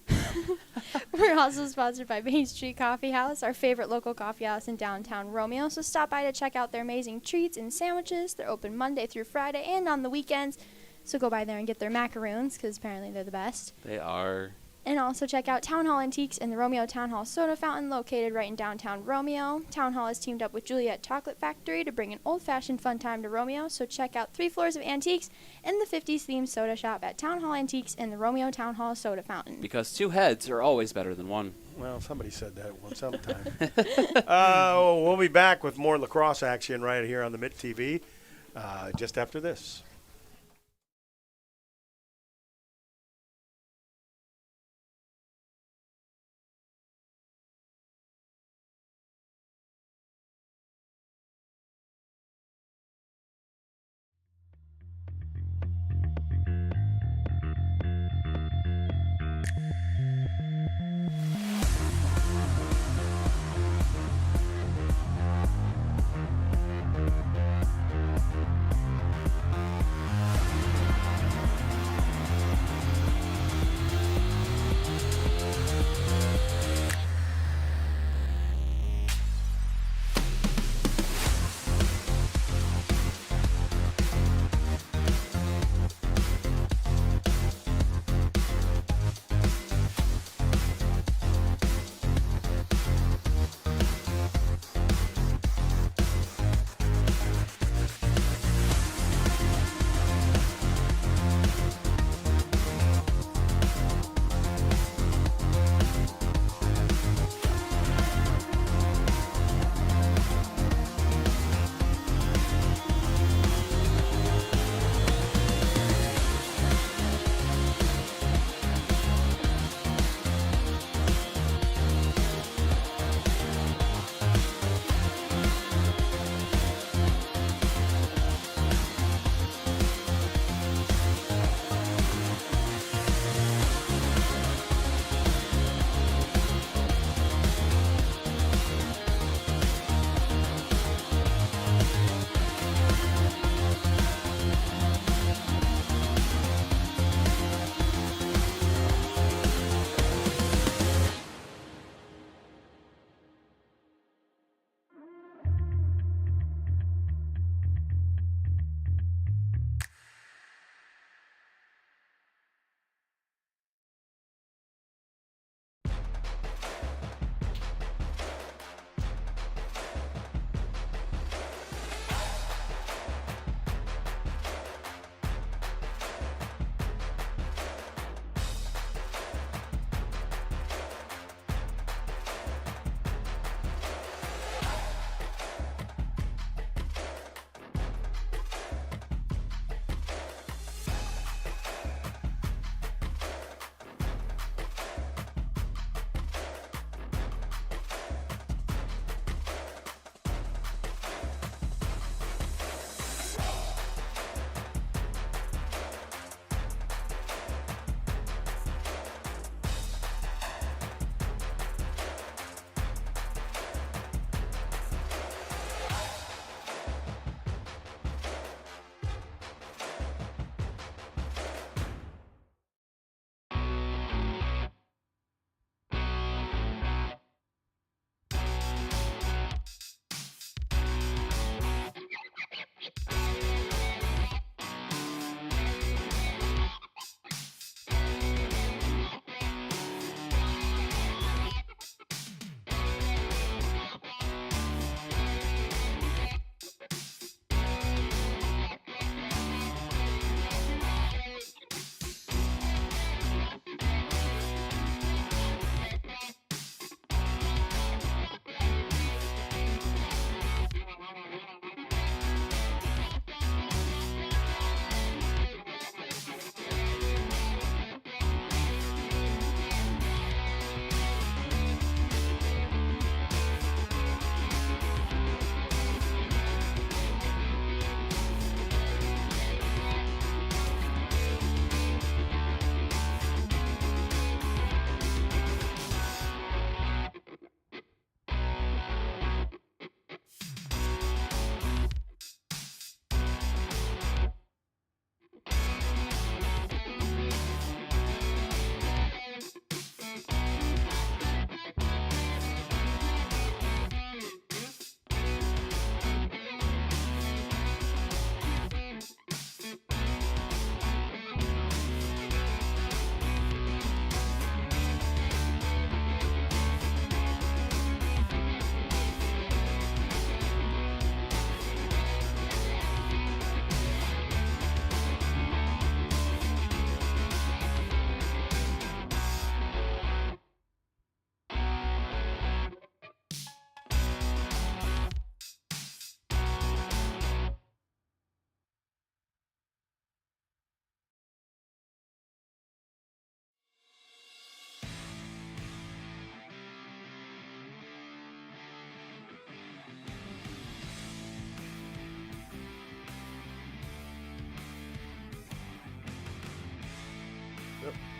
We're also sponsored by Main Street Coffee House, our favorite local coffee house in downtown Romeo. So stop by to check out their amazing treats and sandwiches. They're open Monday through Friday and on the weekends. So go by there and get their macaroons, because apparently they're the best. They are. And also check out Town Hall Antiques and the Romeo Town Hall Soda Fountain, located right in downtown Romeo. Town Hall has teamed up with Juliet Chocolate Factory to bring an old-fashioned fun time to Romeo. So check out 3 floors of antiques and the 50s themed soda shop at Town Hall Antiques and the Romeo Town Hall Soda Fountain. Because 2 heads are always better than 1. Well, somebody said that once sometime. We'll be back with more lacrosse action right here on the Mitt TV just after this.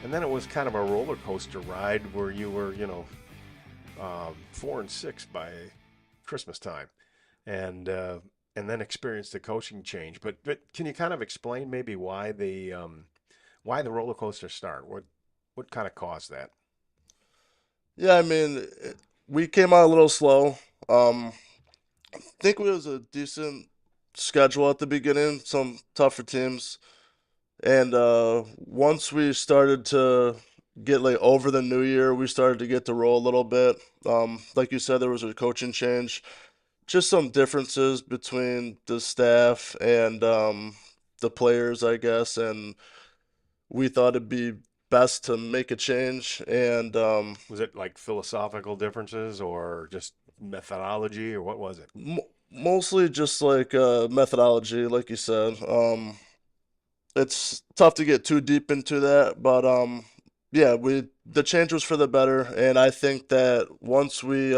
And then it was kind of a roller coaster ride where you were, 4-6 by Christmas time, and then experienced the coaching change. But can you kind of explain maybe why the roller coaster start? What kind of caused that? Yeah, I mean, we came out a little slow. I think it was a decent schedule at the beginning, some tougher teams. And once we started to get like over the new year, we started to get to roll a little bit. Like you said, there was a coaching change, just some differences between the staff and the players, I guess. And we thought it'd be best to make a change. And Was it like philosophical differences or just methodology, or what was it? mostly just like methodology, like you said. It's tough to get too deep into that, but yeah, the change was for the better, and I think that once we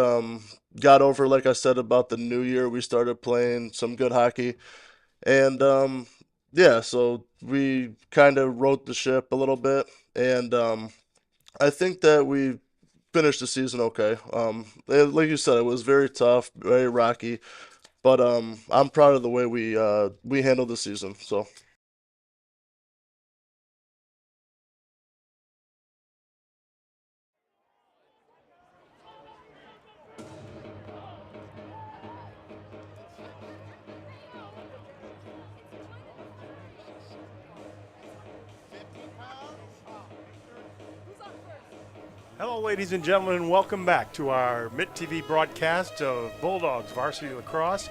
got over, like I said, about the new year, we started playing some good hockey, and yeah, so we kind of rode the ship a little bit, and I think that we finished the season okay. Like you said, it was very tough, very rocky, but I'm proud of the way we handled the season. So. Hello, ladies and gentlemen, and welcome back to our Mitt TV broadcast of Bulldogs varsity lacrosse.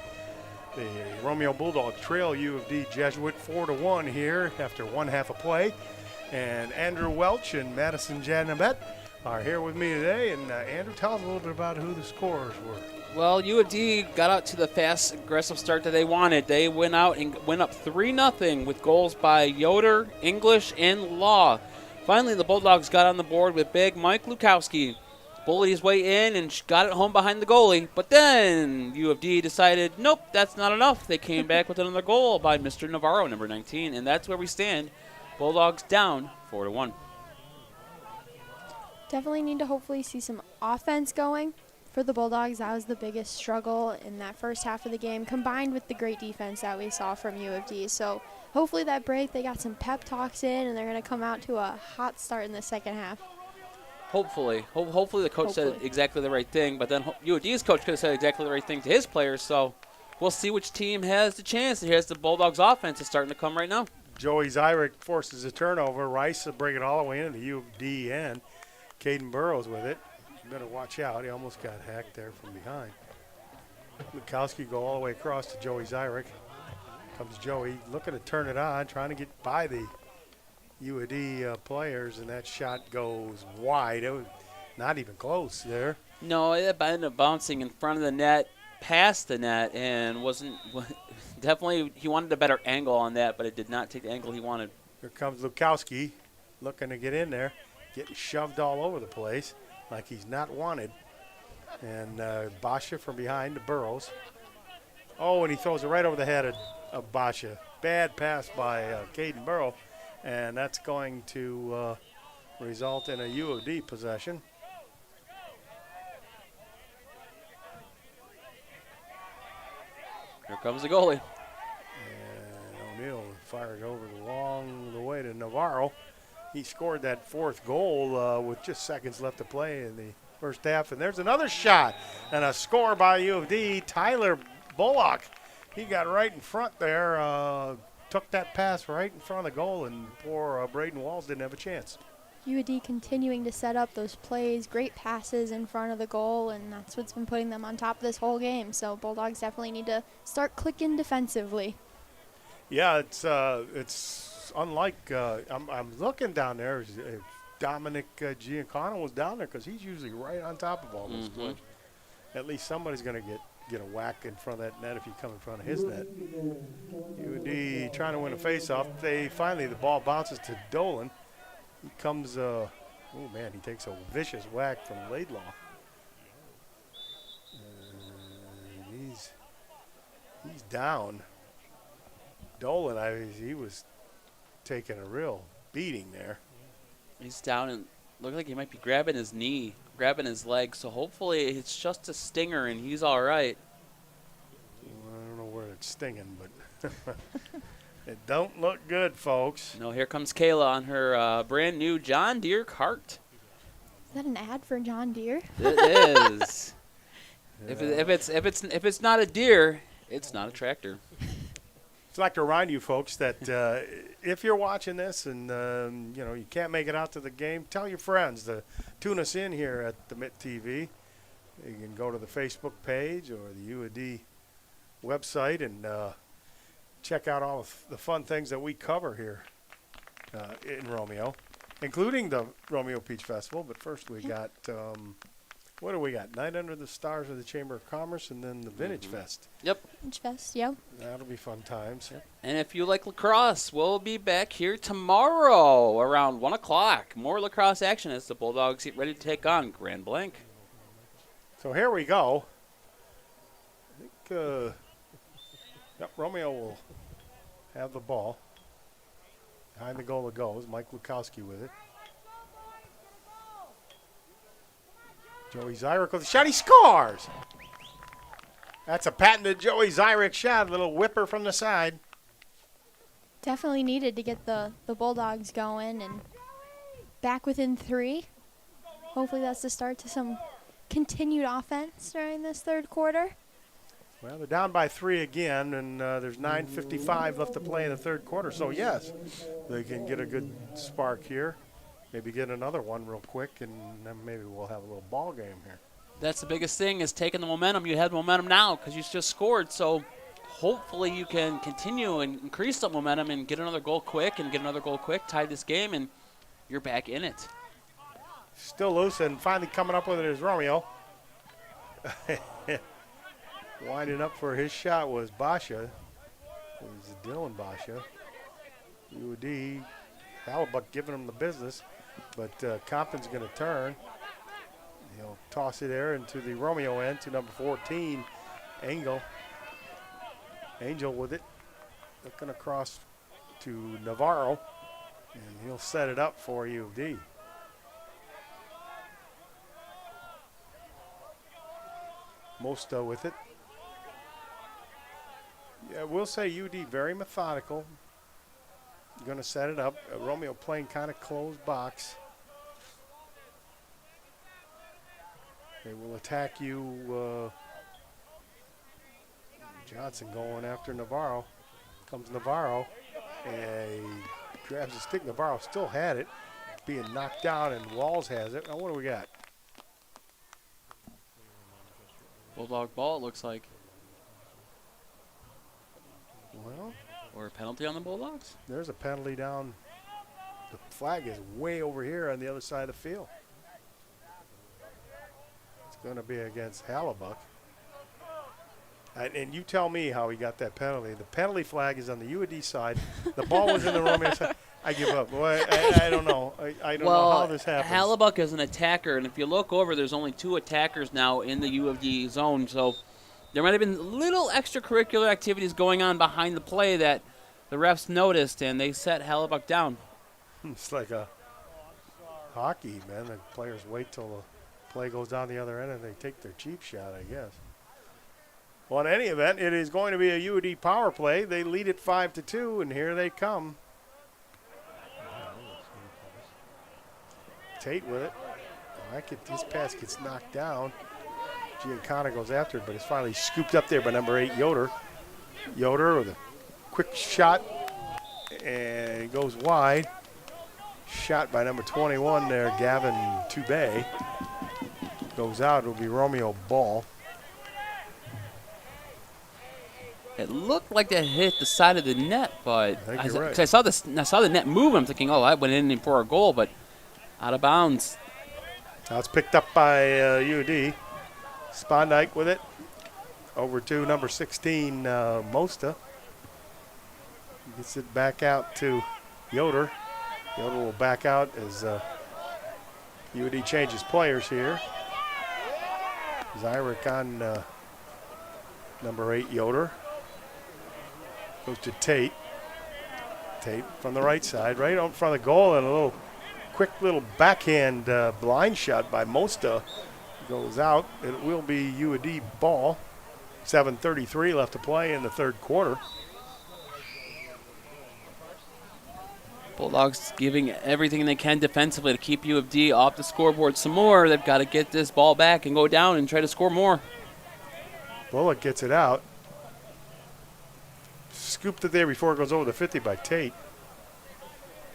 The Romeo Bulldogs trail U of D Jesuit 4-1 here after one half of play. And Andrew Welch and Madison Janabet are here with me today. And Andrew, tell us a little bit about who the scorers were. Well, U of D got out to the fast, aggressive start that they wanted. They went out and went up 3-0 with goals by Yoder, English, and Law. Finally, the Bulldogs got on the board with big Mike Lukowski. Bullied his way in and got it home behind the goalie. But then U of D decided, nope, that's not enough. They came back with another goal by Mr. Navarro, number 19. And that's where we stand. Bulldogs down 4-1. Definitely need to hopefully see some offense going. For the Bulldogs, that was the biggest struggle in that first half of the game, combined with the great defense that we saw from U of D. So hopefully that break, they got some pep talks in, and they're going to come out to a hot start in the second half. Hopefully. Hopefully the coach said exactly the right thing, but then U of D's coach could have said exactly the right thing to his players, so we'll see which team has the chance. Here's the Bulldogs offense is starting to come right now. Joey Zyrick forces a turnover. Rice will bring it all the way into the U of D end. Caden Burrows with it. You better watch out. He almost got hacked there from behind. Lukowski go all the way across to Joey Zyrick. Comes Joey looking to turn it on, trying to get by the U of D players, and that shot goes wide. It was not even close there. No, it ended up bouncing in front of the net, past the net, and wasn't definitely he wanted a better angle on that, but it did not take the angle he wanted. Here comes Lukowski looking to get in there, getting shoved all over the place like he's not wanted. And Basha from behind to Burrows. Oh, and he throws it right over the head of Basha. Bad pass by Caden Burrow, and that's going to result in a U of D possession. Here comes the goalie. And O'Neill fired over the way to Navarro. He scored that fourth goal with just seconds left to play in the first half. And there's another shot and a score by U of D. Tyler Bullock, he got right in front there, took that pass right in front of the goal, and poor Braden Walls didn't have a chance. U of D continuing to set up those plays, great passes in front of the goal, and that's what's been putting them on top of this whole game. So Bulldogs definitely need to start clicking defensively. Yeah, it's unlike I'm looking down there. If Dominic Giancano was down there, because he's usually right on top of all this. Mm-hmm. At least somebody's going to get a whack in front of that net if you come in front of his net. U of D trying to win a faceoff. The ball bounces to Dolan. He comes, he takes a vicious whack from Laidlaw. He's down. Dolan, he was taking a real beating there. He's down and looked like he might be grabbing his knee, grabbing his leg. So hopefully it's just a stinger and he's all right. Well, I don't know where it's stinging, but it don't look good, folks. No, here comes Kayla on her brand new John Deere cart. Is that an ad for John Deere? It is. If it's not a deer, it's not a tractor. I'd like to remind you folks that if you're watching this and you can't make it out to the game, tell your friends to tune us in here at the Mitt TV. You can go to the Facebook page or the UAD website and check out all of the fun things that we cover here in Romeo, including the Romeo Peach Festival. But first we got what do we got? Night Under the Stars of the Chamber of Commerce, and then the Vintage Fest. Yep. Vintage Fest, yep. That'll be fun times. Yep. And if you like lacrosse, we'll be back here tomorrow around 1 o'clock. More lacrosse action as the Bulldogs get ready to take on Grand Blanc. So here we go. I think Romeo will have the ball. Behind the goal it goes. Mike Lukowski with it. Joey Zyrick with the shot. He scores! That's a patented Joey Zyrick shot. A little whipper from the side. Definitely needed to get the Bulldogs going and back within 3. Hopefully that's the start to some continued offense during this third quarter. Well, they're down by 3 again, and there's 9:55 left to play in the third quarter. So, yes, they can get a good spark here. Maybe get another one real quick, and then maybe we'll have a little ball game here. That's the biggest thing is taking the momentum. You have momentum now because you just scored. So hopefully you can continue and increase the momentum and get another goal quick tie this game, and you're back in it. Still loose, and finally coming up with it is Romeo. Winding up for his shot was Basha. It was Dylan Basha. UD, Hallebuck giving him the business, but Compton's going to turn. He'll toss it there into the Romeo end to number 14, Angel. Angel with it, looking across to Navarro, and he'll set it up for UD. Mosta with it. Yeah, we'll say UD very methodical. Going to set it up. Romeo playing kind of closed box. They will attack you. Johnson going after Navarro. Comes Navarro, and he grabs the stick. Navarro still had it, being knocked down, and Walls has it. Now what do we got? Bulldog ball, it looks like. Well, or a penalty on the Bulldogs? There's a penalty down. The flag is way over here on the other side of the field. It's going to be against Hallebuck. And you tell me how he got that penalty. The penalty flag is on the UAD side. The ball was in the Romeo side. I give up. Well, I don't know. I don't know how this happens. Hallebuck is an attacker, and if you look over, there's only 2 attackers now in the UAD zone. So there might have been little extracurricular activities going on behind the play that the refs noticed, and they set Hallebuck down. It's like a hockey, man. The players wait till the play goes down the other end, and they take their cheap shot, I guess. Well, in any event, it is going to be a UAD power play. They lead it 5-2, and here they come. Tate with it. His pass gets knocked down. Giancana goes after it, but it's finally scooped up there by number 8, Yoder. Yoder with a quick shot, and it goes wide. Shot by number 21 there, Gavin Toubé. Goes out. It'll be Romeo ball. It looked like that hit the side of the net, but right. I saw the net move. I'm thinking, oh, that went in for a goal, but out of bounds. Now it's picked up by UD. Spondike with it. Over to number 16, Mosta. Gets it back out to Yoder. Yoder will back out as UD changes players here. Zyrick on number 8, Yoder. Goes to Tate. Tate from the right side, right in front of the goal, and a little quick little backhand blind shot by Mosta. Goes out. It will be UAD ball. 7:33 left to play in the third quarter. Bulldogs giving everything they can defensively to keep U of D off the scoreboard some more. They've got to get this ball back and go down and try to score more. Bullock gets it out. Scooped it there before it goes over the 50 by Tate.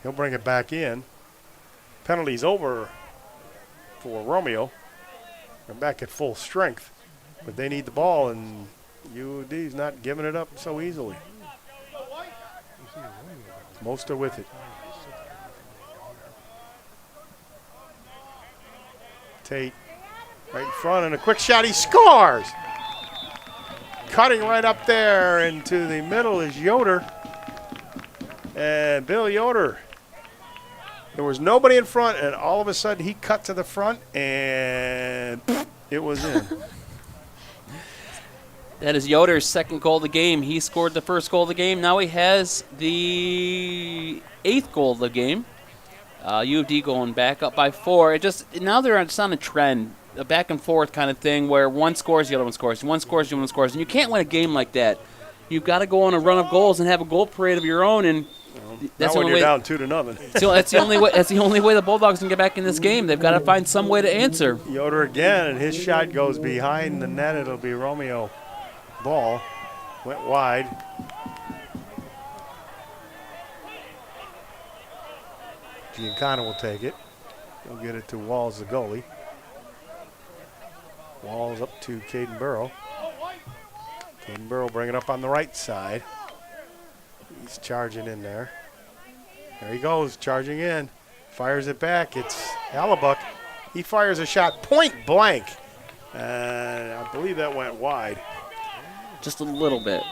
He'll bring it back in. Penalty's over for Romeo. They're back at full strength. But they need the ball, and UD's not giving it up so easily. Mosta with it. Tate right in front, and a quick shot. He scores! Cutting right up there into the middle is Yoder. And Bill Yoder. There was nobody in front, and all of a sudden he cut to the front, and it was in. That is Yoder's second goal of the game. He scored the first goal of the game. Now he has the 8th goal of the game. U of D going back up by 4. Now they're just on a trend, a back and forth kind of thing where one scores, the other one scores. One scores, the other one scores. And you can't win a game like that. You've got to go on a run of goals and have a goal parade of your own. And that's not when the only you're way. down 2-0. So that's the only way. That's the only way the Bulldogs can get back in this game. They've got to find some way to answer. Yoder again, and his shot goes behind the net. It'll be Romeo. Ball went wide. Giancana will take it. He'll get it to Walls, the goalie. Walls up to Caden Burrow. Caden Burrow bring it up on the right side. He's charging in there. There he goes, charging in. Fires it back. It's Alabuck. He fires a shot point blank. And I believe that went wide. Just a little bit.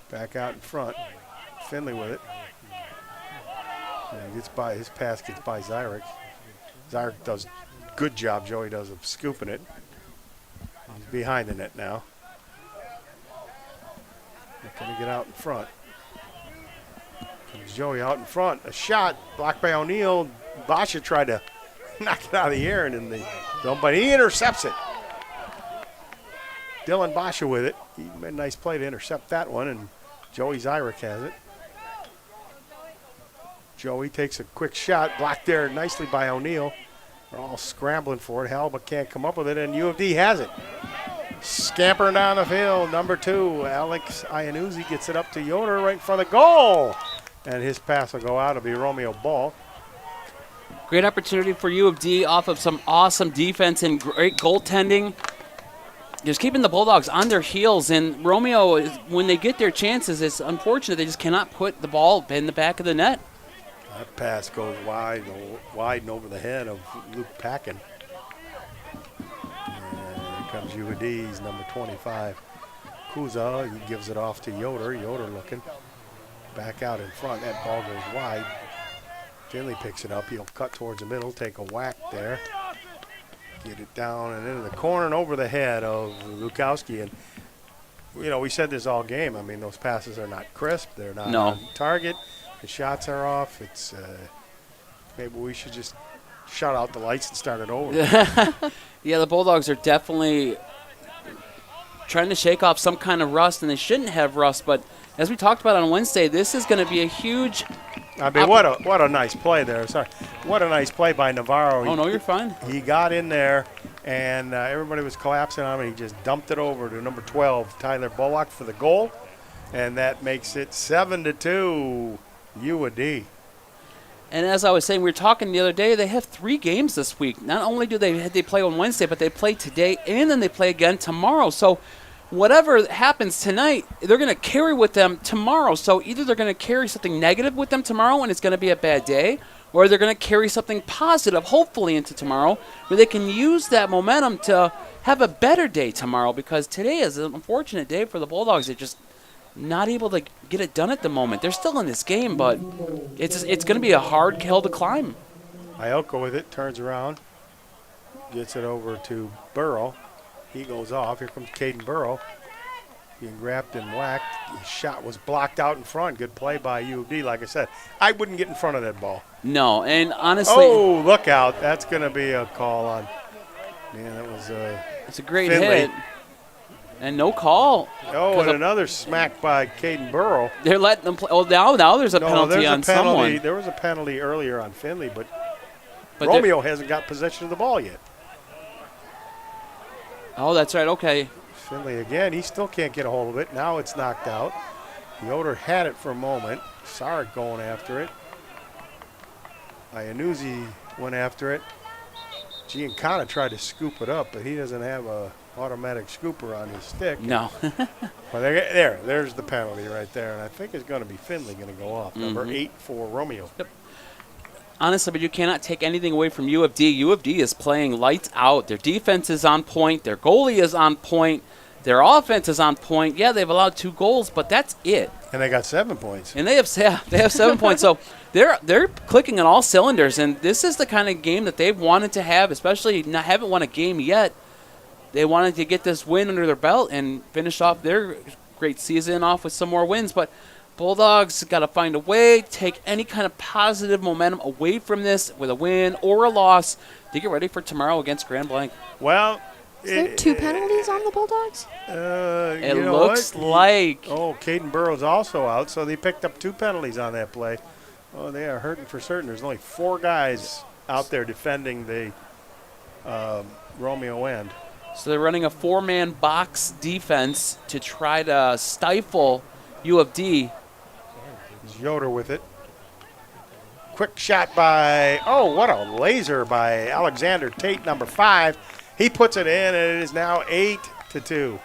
Back out in front. Finley with it. And gets by, his pass gets by Zyrek. Zyrek does a good job, Joey does, of scooping it. He's behind the net now. Not going to get out in front. Comes Joey out in front. A shot blocked by O'Neill. Basha tried to knock it out of the air, and in the zone, but he intercepts it. Dylan Basha with it. He made a nice play to intercept that one, and Joey Zyrek has it. Joey takes a quick shot, blocked there nicely by O'Neill. They're all scrambling for it. Halbert can't come up with it, and U of D has it. Scampering down the field, number 2, Alex Iannuzzi gets it up to Yoder right in front of the goal. And his pass will go out. It'll be Romeo ball. Great opportunity for U of D off of some awesome defense and great goaltending. Just keeping the Bulldogs on their heels. And Romeo, when they get their chances, it's unfortunate they just cannot put the ball in the back of the net. That pass goes wide and over the head of Luke Packin. And here comes U of D's number 25. Kuza, he gives it off to Yoder. Yoder looking back out in front. That ball goes wide. Finley picks it up. He'll cut towards the middle, take a whack there. Get it down and into the corner and over the head of Lukowski. And, you know, we said this all game. I mean, those passes are not crisp. They're not on target. The shots are off. It's maybe we should just shut out the lights and start it over. Yeah, the Bulldogs are definitely trying to shake off some kind of rust, and they shouldn't have rust. But as we talked about on Wednesday, this is going to be a huge I mean, what a nice play there. Sorry. What a nice play by Navarro. Oh, no, you're fine. He got in there, and everybody was collapsing on him, and he just dumped it over to number 12, Tyler Bullock, for the goal. And that makes it 7-2, U of D. And as I was saying, we were talking the other day, they have 3 games this week. Not only do they play on Wednesday, but they play today, and then they play again tomorrow. So whatever happens tonight, they're going to carry with them tomorrow. So either they're going to carry something negative with them tomorrow and it's going to be a bad day, or they're going to carry something positive, hopefully, into tomorrow, where they can use that momentum to have a better day tomorrow, because today is an unfortunate day for the Bulldogs. They're just not able to get it done at the moment. They're still in this game, but it's going to be a hard hill to climb. Ioko with it, turns around, gets it over to Burrow. He goes off. Here comes Caden Burrow. being grabbed and whacked. His shot was blocked out in front. Good play by U of D. Like I said, I wouldn't get in front of that ball. No, and honestly. Oh, look out. That's going to be a call on. Man, that was it's a great Finley. hit. And no call. Oh, and another smack by Caden Burrow. They're letting them play. Oh, now there's a penalty on someone. There was a penalty earlier on Finley, but Romeo hasn't got possession of the ball yet. Oh, that's right. Okay. Finley again. He still can't get a hold of it. Now it's knocked out. Yoder had it for a moment. Sarek going after it. Iannuzzi went after it. Giancana tried to scoop it up, but he doesn't have a automatic scooper on his stick. No. Well, there's the penalty right there, and I think it's going to be Finley going to go off. Number 8 for Romeo. Yep. Honestly, but you cannot take anything away from U of D. U of D is playing lights out. Their defense is on point. Their goalie is on point. Their offense is on point. Yeah, they've allowed 2 goals, but that's it. And they got 7 points. And they have 7 points. So they're clicking on all cylinders, and this is the kind of game that they've wanted to have, especially haven't won a game yet. They wanted to get this win under their belt and finish off their great season off with some more wins. But Bulldogs got to find a way, take any kind of positive momentum away from this with a win or a loss to get ready for tomorrow against Grand Blanc. Well, is there 2 penalties on the Bulldogs? It looks like. Oh, Caden Burrow's also out, so they picked up 2 penalties on that play. Oh, they are hurting for certain. There's only 4 guys out there defending the Romeo end. So they're running a 4-man box defense to try to stifle U of D. Yoder with it. Quick shot by, oh, what a laser by Alexander Tate, number 5. He puts it in, and it is now 8-2.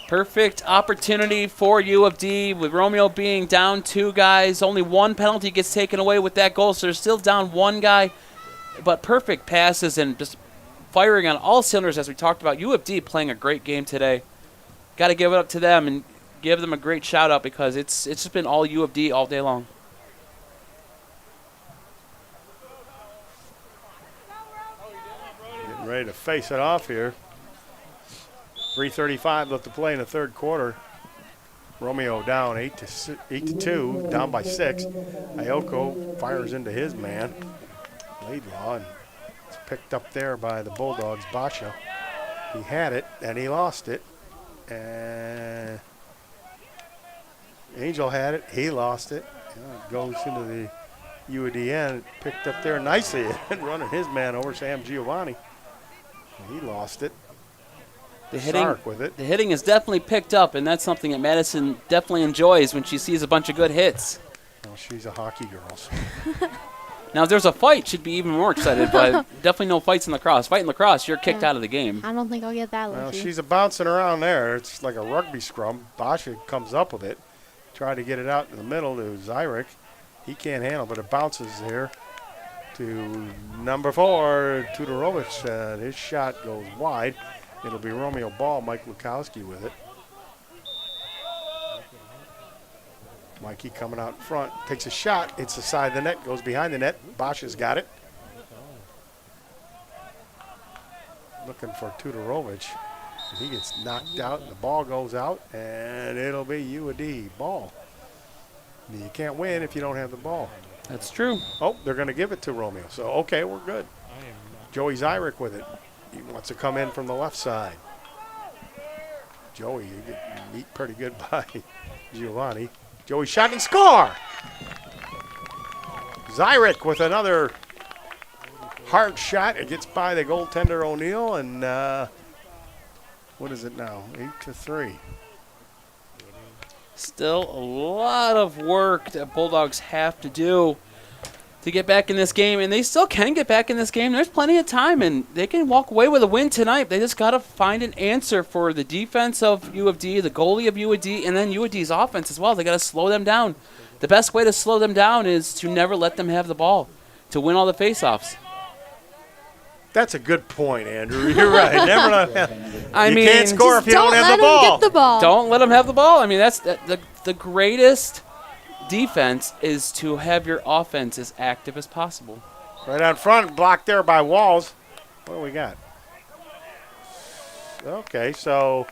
Perfect opportunity for U of D with Romeo being down 2 guys. Only 1 penalty gets taken away with that goal, so they're still down 1 guy. But perfect passes and just firing on all cylinders, as we talked about. U of D playing a great game today. Got to give it up to them and give them a great shout-out because it's just been all U of D all day long. Getting ready to face it off here. 3:35 left to play in the third quarter. Romeo down 8-2, down by 6. Ioko fires into his man. Laidlaw, and it's picked up there by the Bulldogs, Basha. He had it, and he lost it. And Angel had it, he lost it. It goes into the U of D end, picked up there nicely and running his man over, Sam Giovanni. He lost it. The hitting is definitely picked up, and that's something that Madison definitely enjoys when she sees a bunch of good hits. Well, she's a hockey girl. So. Now, if there's a fight, she'd be even more excited, but definitely no fights in lacrosse. Fight in lacrosse, you're kicked out of the game. I don't think I'll get that lucky. Well, she's bouncing around there. It's like a rugby scrum. Basha comes up with it, try to get it out in the middle to Zyrick. He can't handle, but it bounces here to number 4, Tudorovich. His shot goes wide. It'll be Romeo ball, Mike Lukowski with it. Mikey coming out in front, takes a shot. It's the side of the net, goes behind the net. Basha's got it. Looking for Tudorovich. He gets knocked out, and the ball goes out, and it'll be U of D ball. You can't win if you don't have the ball. That's true. Oh, they're going to give it to Romeo. So, okay, we're good. Joey Zyrick with it. He wants to come in from the left side. Joey, you get beat pretty good by Giovanni. Joey shot and score! Zyrick with another hard shot. It gets by the goaltender O'Neill, and what is it now? 8-3. Still a lot of work that Bulldogs have to do to get back in this game, and they still can get back in this game. There's plenty of time, and they can walk away with a win tonight. They just got to find an answer for the defense of U of D, the goalie of U of D, and then U of D's offense as well. They got to slow them down. The best way to slow them down is to never let them have the ball, to win all the faceoffs. That's a good point, Andrew. You're right. Never let them. You can't score if you don't have the ball. Get the ball. Don't let them have the ball. I mean, that's the greatest defense is to have your offense as active as possible. Right out front, blocked there by Walls. What do we got? Okay, so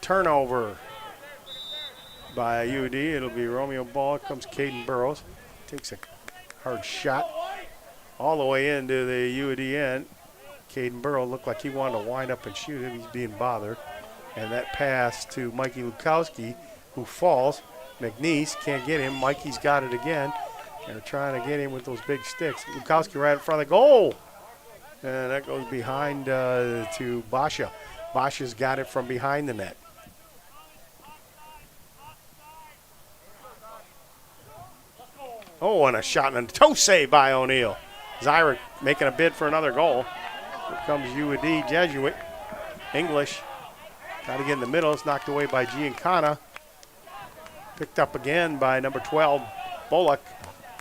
turnover by UD. It'll be Romeo ball. Comes Caden Burrows. Takes a hard shot all the way into the UD end. Caden Burrow looked like he wanted to wind up and shoot it. He's being bothered. And that pass to Mikey Lukowski, who falls. McNeese can't get him. Mikey's got it again. They're trying to get him with those big sticks. Lukowski right in front of the goal. And that goes behind to Basha. Basha's got it from behind the net. Oh, and a shot and a toe save by O'Neill. Zyrick making a bid for another goal. Here comes UAD Jesuit. English. Got to get in the middle. It's knocked away by Giancana. Picked up again by number 12, Bullock.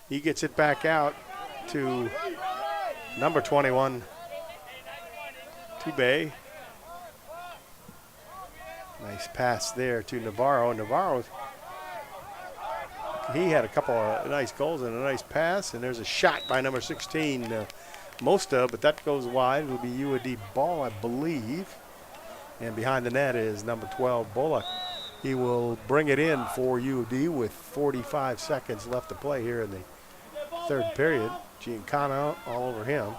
He gets it back out to number 21, Tubay. Nice pass there to Navarro. Navarro, he had a couple of nice goals and a nice pass, and there's a shot by number 16, Mosta, but that goes wide. It'll be UAD ball, I believe. And behind the net is number 12, Bullock. He will bring it in for UD with 45 seconds left to play here in the third period. Giancana all over him.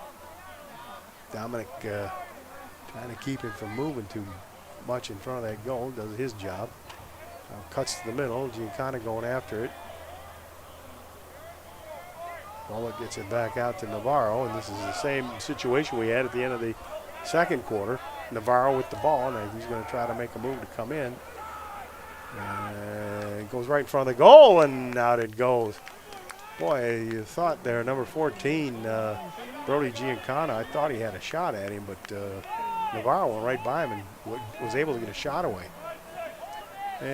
Dominic trying to keep him from moving too much in front of that goal. Does his job. Cuts to the middle. Giancana going after it. Bullock gets it back out to Navarro, and this is the same situation we had at the end of the second quarter. Navarro with the ball, and he's going to try to make a move to come in. It goes right in front of the goal, and out it goes. Boy, you thought there, number 14, Brody Giancana, I thought he had a shot at him, but Navarro went right by him and was able to get a shot away. And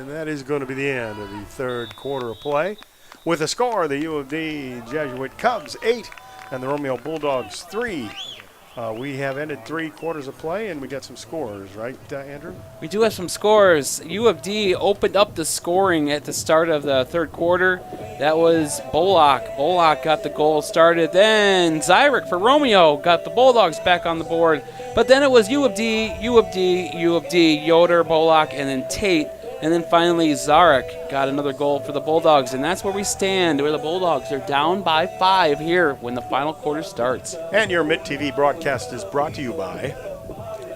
that is going to be the end of the third quarter of play. With a score, the U of D Jesuit Cubs 8 and the Romeo Bulldogs 3. We have ended 3 quarters of play, and we got some scores, right, Andrew? We do have some scores. U of D opened up the scoring at the start of the third quarter. That was Bullock. Bullock got the goal started. Then Zyrick for Romeo got the Bulldogs back on the board. But then it was U of D, Yoder, Bullock, and then Tate. And then finally Zarek got another goal for the Bulldogs. And that's where we stand, where the Bulldogs are down by 5 here when the final quarter starts. And your Mitt TV broadcast is brought to you by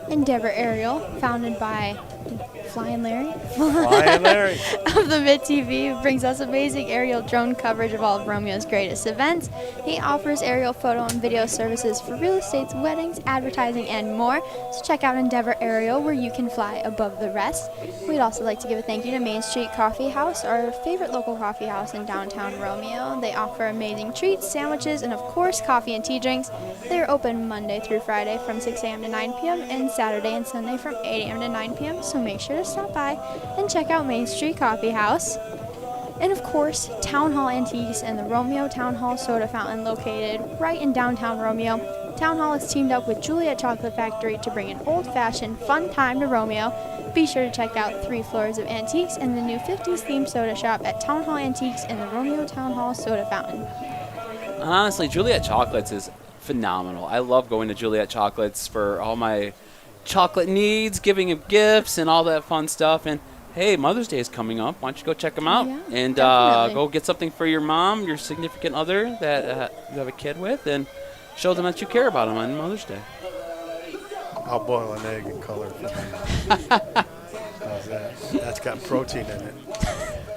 Endeavor Aerial, founded by Flying Larry. Flying Larry. Of the Mitt TV, who brings us amazing aerial drone coverage of all of Romeo's greatest events. He offers aerial photo and video services for real estates, weddings, advertising, and more. So check out Endeavor Aerial, where you can fly above the rest. We'd also like to give a thank you to Main Street Coffee House, our favorite local coffee house in downtown Romeo. They offer amazing treats, sandwiches, and of course coffee and tea drinks. They're open Monday through Friday from 6 a.m. to 9 p.m. and Saturday and Sunday from 8 a.m. to 9 p.m. So make sure to stop by and check out Main Street Coffee House. And of course, Town Hall Antiques and the Romeo Town Hall Soda Fountain, located right in downtown Romeo. Town Hall has teamed up with Juliet Chocolate Factory to bring an old-fashioned fun time to Romeo. Be sure to check out 3 floors of antiques and the new 50s themed soda shop at Town Hall Antiques and the Romeo Town Hall Soda Fountain. Honestly, Juliet Chocolates is phenomenal. I love going to Juliet Chocolates for all my chocolate needs, giving him gifts and all that fun stuff. And hey, Mother's Day is coming up. Why don't you go check them out and go get something for your mom, your significant other that you have a kid with, and show them that you care about them on Mother's Day. I'll boil an egg and color it. How's that? That's got protein in it.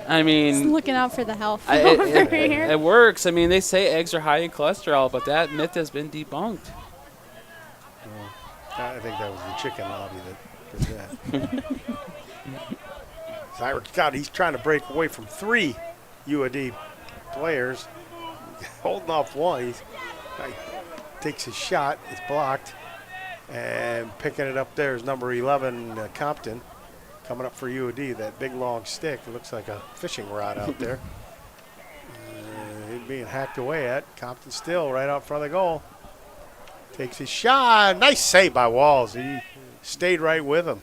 I mean, Just looking out for the health over here. It works. I mean, they say eggs are high in cholesterol, but that myth has been debunked. I think that was the chicken lobby that did that. Zyrick, God, he's trying to break away from 3 UAD players. Holding off one. He takes his shot. It's blocked. And picking it up there is number 11, Compton. Coming up for UAD, that big long stick. It looks like a fishing rod out there. He's being hacked away at. Compton still right out front of the goal. Takes his shot. Nice save by Walls. He stayed right with him.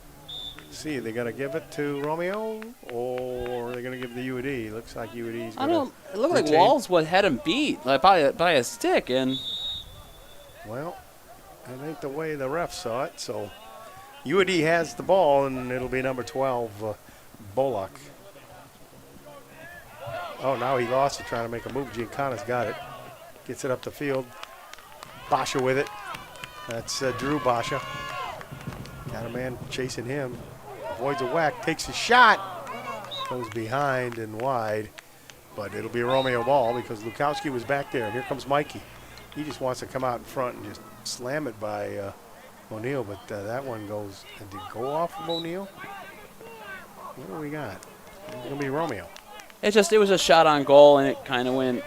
See, they're going to give it to Romeo, or they're going to give it to UAD. Looks like UAD's going to It looked like Walls had him beat by a stick. And well, that ain't the way the ref saw it, so UAD has the ball, and it'll be number 12, Bullock. Oh, now he lost it trying to make a move. Giancana's got it. Gets it up the field. Basha with it. That's Drew Basha. Got a man chasing him. Avoids a whack. Takes a shot. Goes behind and wide. But it'll be a Romeo ball because Lukowski was back there. And here comes Mikey. He just wants to come out in front and just slam it by O'Neal. But that one goes. Did it go off of O'Neal? What do we got? It's going to be Romeo. It was a shot on goal, and it kind of went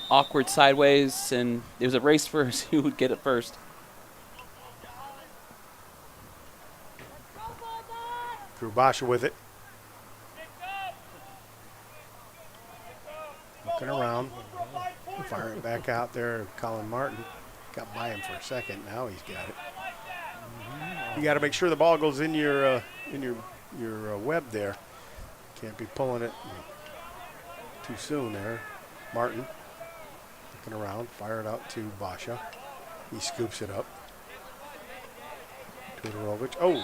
awkward sideways, and it was a race for who would get it first. Drew Basha with it. Looking around. Fire it back out there. Colin Martin got by him for a second. Now he's got it. You got to make sure the ball goes in your web there. Can't be pulling it too soon there. Martin looking around. Fire it out to Basha. He scoops it up. Tudorovic. Oh,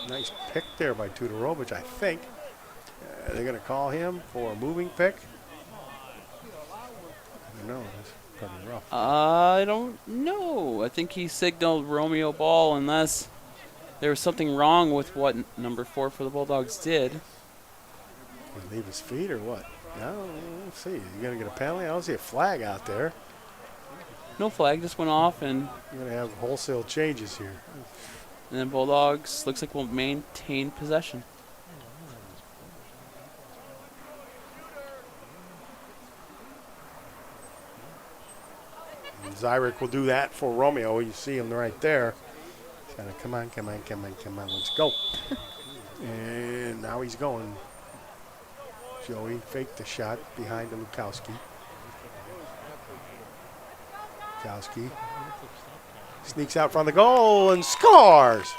nice pick there by Tudorovic, I think. They're going to call him for a moving pick. I don't know. It's probably rough. I don't know. I think he signaled Romeo ball unless there was something wrong with what number 4 for the Bulldogs did. Did he leave his feet or what? No, let's see. You going to get a penalty? I don't see a flag out there. No flag, just went off, and You're going to have wholesale changes here. then Bulldogs looks like will maintain possession. And Zyrick will do that for Romeo. You see him right there. He's going to come on, let's go. And now he's going. Joey faked the shot behind to Lukowski. Lukowski sneaks out front of the goal and scores.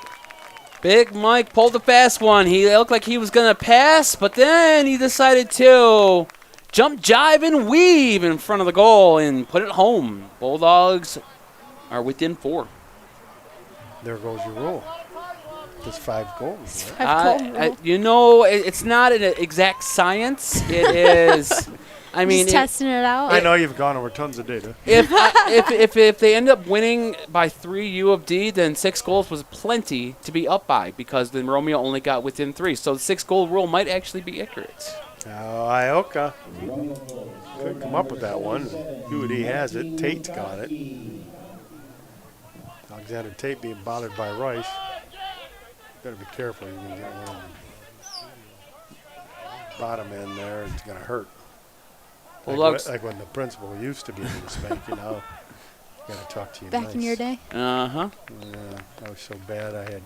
Big Mike pulled a fast one. He looked like he was going to pass, but then he decided to jump, jive, and weave in front of the goal and put it home. Bulldogs are within 4. There goes your rule. It's 5 goals. Right? It's not an exact science. It is. I mean, Just testing it out. I know you've gone over tons of data. If they end up winning by 3 U of D, then 6 goals was plenty to be up by because then Romeo only got within 3. So the 6-goal rule might actually be accurate. Now Ioka couldn't come up with that one. UD has it. Tate's got it. Alexander Tate being bothered by Rice. Better be careful. You're going to get one bottom end there. It's going to hurt. Like when the principal used to be able to spank you. Now you got to talk to you. Back in your day. Uh-huh. Yeah, that was so bad.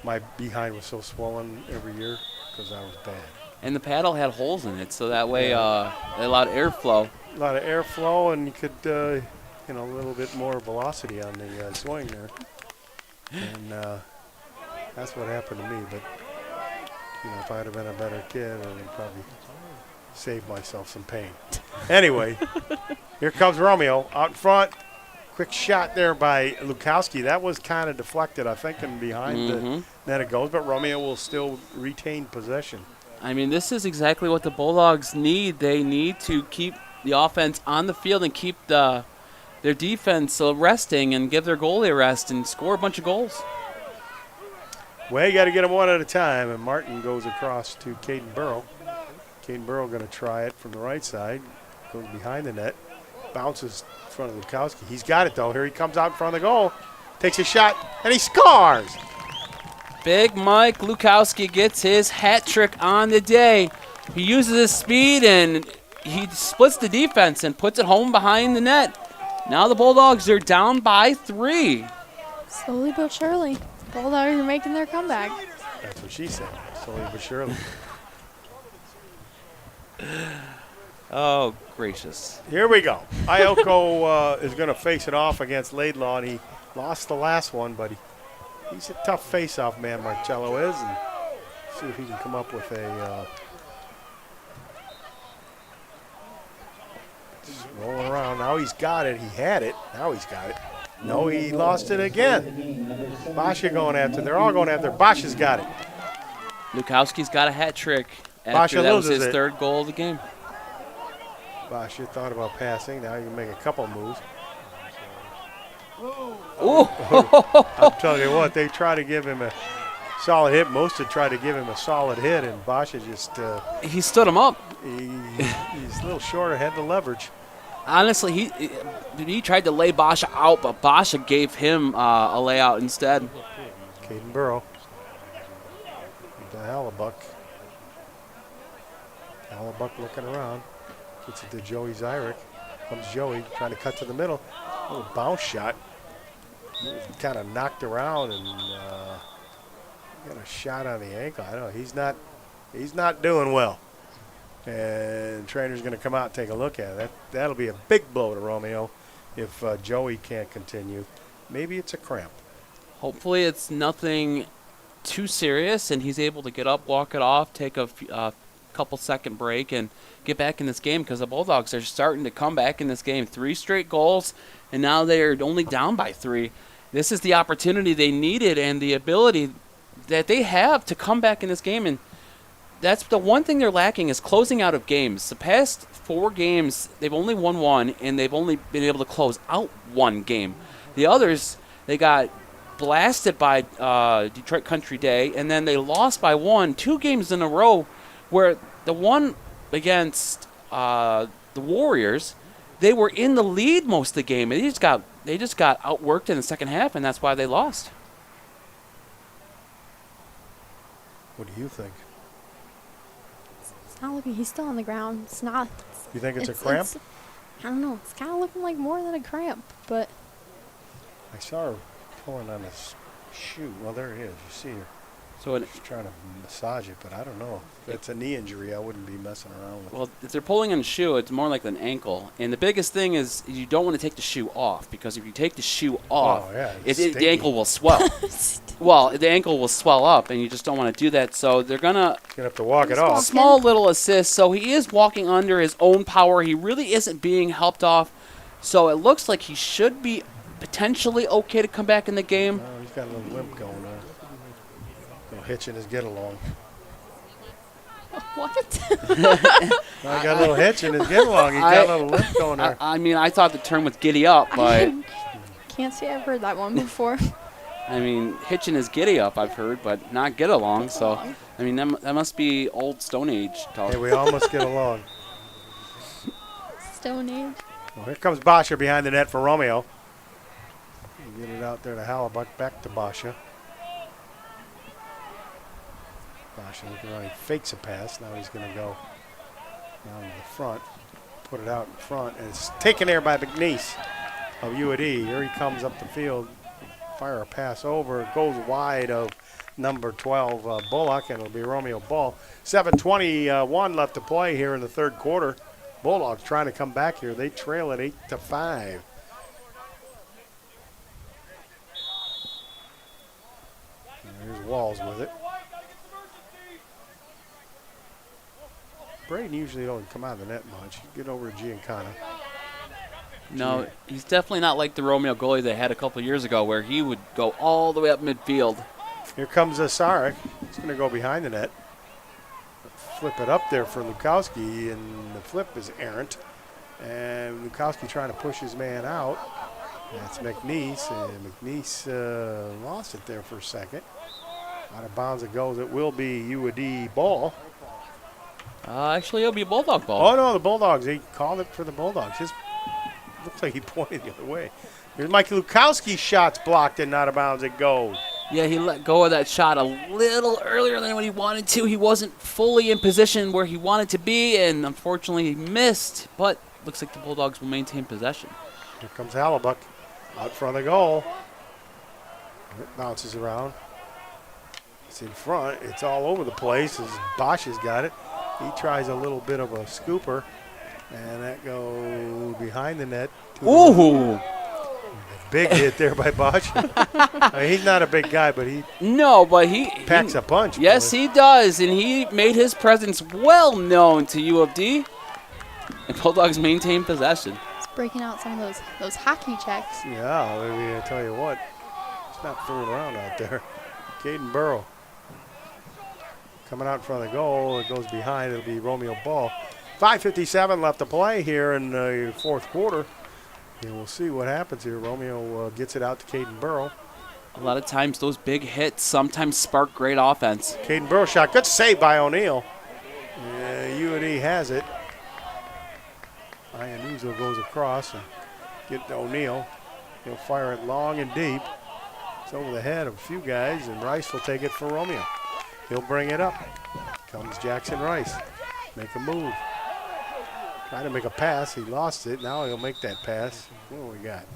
My behind was so swollen every year because I was bad. And the paddle had holes in it, so that way it allowed airflow. A lot of airflow, and you could, a little bit more velocity on the swing there. And that's what happened to me. But, if I'd have been a better kid, I would probably save myself some pain. Anyway, here comes Romeo out in front. Quick shot there by Lukowski. That was kind of deflected, I think, and behind the net it goes. But Romeo will still retain possession. I mean, this is exactly what the Bulldogs need. They need to keep the offense on the field and keep their defense resting and give their goalie a rest and score a bunch of goals. Well, you got to get them one at a time, and Martin goes across to Caden Burrow. Caden Burrow going to try it from the right side. Goes behind the net. Bounces in front of Lukowski. He's got it, though. Here he comes out in front of the goal. Takes a shot, and he scores. Big Mike Lukowski gets his hat trick on the day. He uses his speed, and he splits the defense and puts it home behind the net. Now the Bulldogs are down by 3. Slowly but surely, Bulldogs are making their comeback. That's what she said. Slowly but surely. Oh, gracious. Here we go. Ioko is going to face it off against Laidlaw, and he lost the last one, but he's a tough face-off man, Marcello is, and see if he can come up with a just rolling around. Now he's got it. He had it. Now he's got it. No, he lost it again. Basha going after. They're all going after. Basha's got it. Lukowski's got a hat trick after Basha that was loses his it. third goal of the game. Basha thought about passing. Now he can make a couple moves. Ooh. I'm telling you what, they try to give him a solid hit. Most have tried to give him a solid hit, and Basha just He stood him up. he's a little shorter, had the leverage. Honestly, he tried to lay Basha out, but Basha gave him a layout instead. Caden Burrow. The Hallebuck. Hallebuck looking around. Gets it to Joey Zyrick. Comes Joey trying to cut to the middle. A little bounce shot. Kind of knocked around and got a shot on the ankle. I don't know. He's not doing well. And trainer's going to come out and take a look at it. That'll be a big blow to Romeo if Joey can't continue. Maybe it's a cramp. Hopefully it's nothing too serious and he's able to get up, walk it off, take a couple second break and get back in this game because the Bulldogs are starting to come back in this game. 3 straight goals, and now they're only down by 3. This is the opportunity they needed and the ability that they have to come back in this game, and that's the one thing they're lacking is closing out of games. The past 4 games, they've only won 1, and they've only been able to close out 1 game. The others, they got blasted by Detroit Country Day, and then they lost by 1, 2 games in a row, where the one against the Warriors, they were in the lead most of the game, and they just got outworked in the second half, and that's why they lost. What do you think? It's not looking. He's still on the ground. It's not. You think it's a cramp? I don't know. It's kind of looking like more than a cramp, but I saw her pulling on his shoe. Well, there it is. You see her. So She's trying to massage it, but I don't know. If it's a knee injury, I wouldn't be messing around with it. well, if they're pulling on a shoe, it's more like an ankle. And the biggest thing is you don't want to take the shoe off because if you take the shoe off, the ankle will swell. Well, the ankle will swell up, and you just don't want to do that. So they're going to have to walk it off. Small little assist. So he is walking under his own power. He really isn't being helped off. So it looks like he should be potentially okay to come back in the game. Oh, he's got a little limp going on. A little hitch in his get-along. what? I got a little hitch in his get-along. He's got a little limp going there. I mean, I thought the term was giddy up, but Can't say I've heard that one before. I mean, hitching is giddy up, I've heard, but not get along. So, I mean, that must be old Stone Age talk. Hey, we all must get along. Stone Age. Well, here comes Basha behind the net for Romeo. Get it out there to Hallebuck, back to Basha. Basha looking around, he fakes a pass. Now he's going to go down to the front, put it out in front, and it's taken there by McNeese of UAD. Here he comes up the field, fire a pass over, goes wide of number 12 Bullock, and it'll be Romeo ball. 7:21 left to play here in the third quarter. Bulldogs trying to come back here. They trail at 8-5. Here's Walls with it. Braden usually don't come out of the net much. Get over to Giancana. No, he's definitely not like the Romeo goalie they had a couple years ago where he would go all the way up midfield. Here comes Sarek. He's going to go behind the net. Flip it up there for Lukowski, and the flip is errant. And Lukowski trying to push his man out. That's McNeese, and McNeese lost it there for a second. Out of bounds it goes. It will be UAD ball. Actually, it'll be a Bulldog ball. Oh, no, the Bulldogs. He called it for the Bulldogs. Looks like he pointed the other way. Here's Mike Lukowski's shot's blocked and out of bounds it goes. Yeah, he let go of that shot a little earlier than what he wanted to. He wasn't fully in position where he wanted to be, and unfortunately he missed. But looks like the Bulldogs will maintain possession. Here comes Hallebuck out front of the goal. It bounces around. It's in front. It's all over the place as Bosch has got it. He tries a little bit of a scooper, and that goes behind the net. Ooh! Big hit there by Bosch. I mean, he's not a big guy, but he packs a punch. Yes, he does, and he made his presence well known to U of D. And Bulldogs maintain possession. breaking out some of those hockey checks. Yeah, I mean, I tell you what, it's not fooling around out there. Caden Burrow coming out in front of the goal. It goes behind. It'll be Romeo ball. 5:57 left to play here in the fourth quarter. And we'll see what happens here. Romeo gets it out to Caden Burrow. A lot of times those big hits sometimes spark great offense. Caden Burrow shot. Good save by O'Neill. UNE has it. Iannuzo goes across and get to O'Neill. He'll fire it long and deep. It's over the head of a few guys, and Rice will take it for Romeo. He'll bring it up. Comes Jackson Rice. Make a move. Trying to make a pass. He lost it. Now he'll make that pass. What do we got?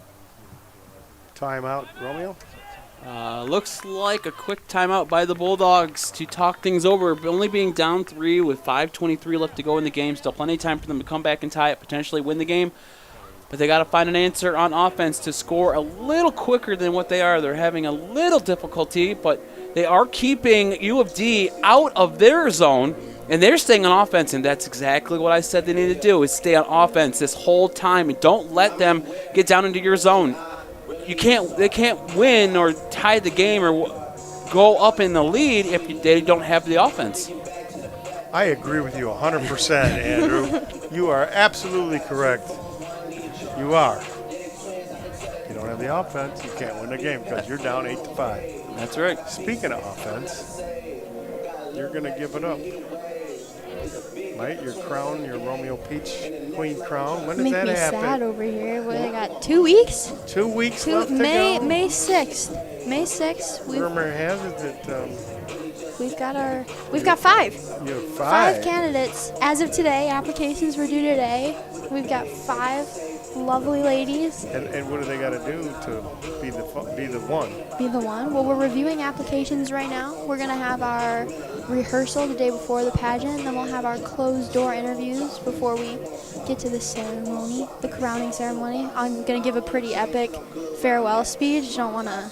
Timeout, Romeo? Looks like a quick timeout by the Bulldogs to talk things over. Only being down 3 with 5:23 left to go in the game. Still plenty of time for them to come back and tie it, potentially win the game. But they got to find an answer on offense to score a little quicker than what they are. They're having a little difficulty, but they are keeping U of D out of their zone, and they're staying on offense, and that's exactly what I said they need to do, is stay on offense this whole time, and don't let them get down into your zone. They can't win or tie the game or go up in the lead if they don't have the offense. I agree with you 100%, Andrew. You are absolutely correct. You are. If you don't have the offense, you can't win the game because you're down 8-5. That's right. Speaking of offense, you're going to give it up. Right? Your crown, your Romeo Peach Queen crown. When does that happen? Make me sad over here. What, I got 2 weeks? 2 weeks left to go? May 6th. May 6th. Rumor has it that we've got 5. you have 5 candidates. As of today, applications were due today. We've got 5 lovely ladies. And what do they got to do to be the one? Be the one? Well, we're reviewing applications right now. We're going to have our rehearsal the day before the pageant, and then we'll have our closed-door interviews before we get to the ceremony, the crowning ceremony. I'm going to give a pretty epic farewell speech. Don't want to,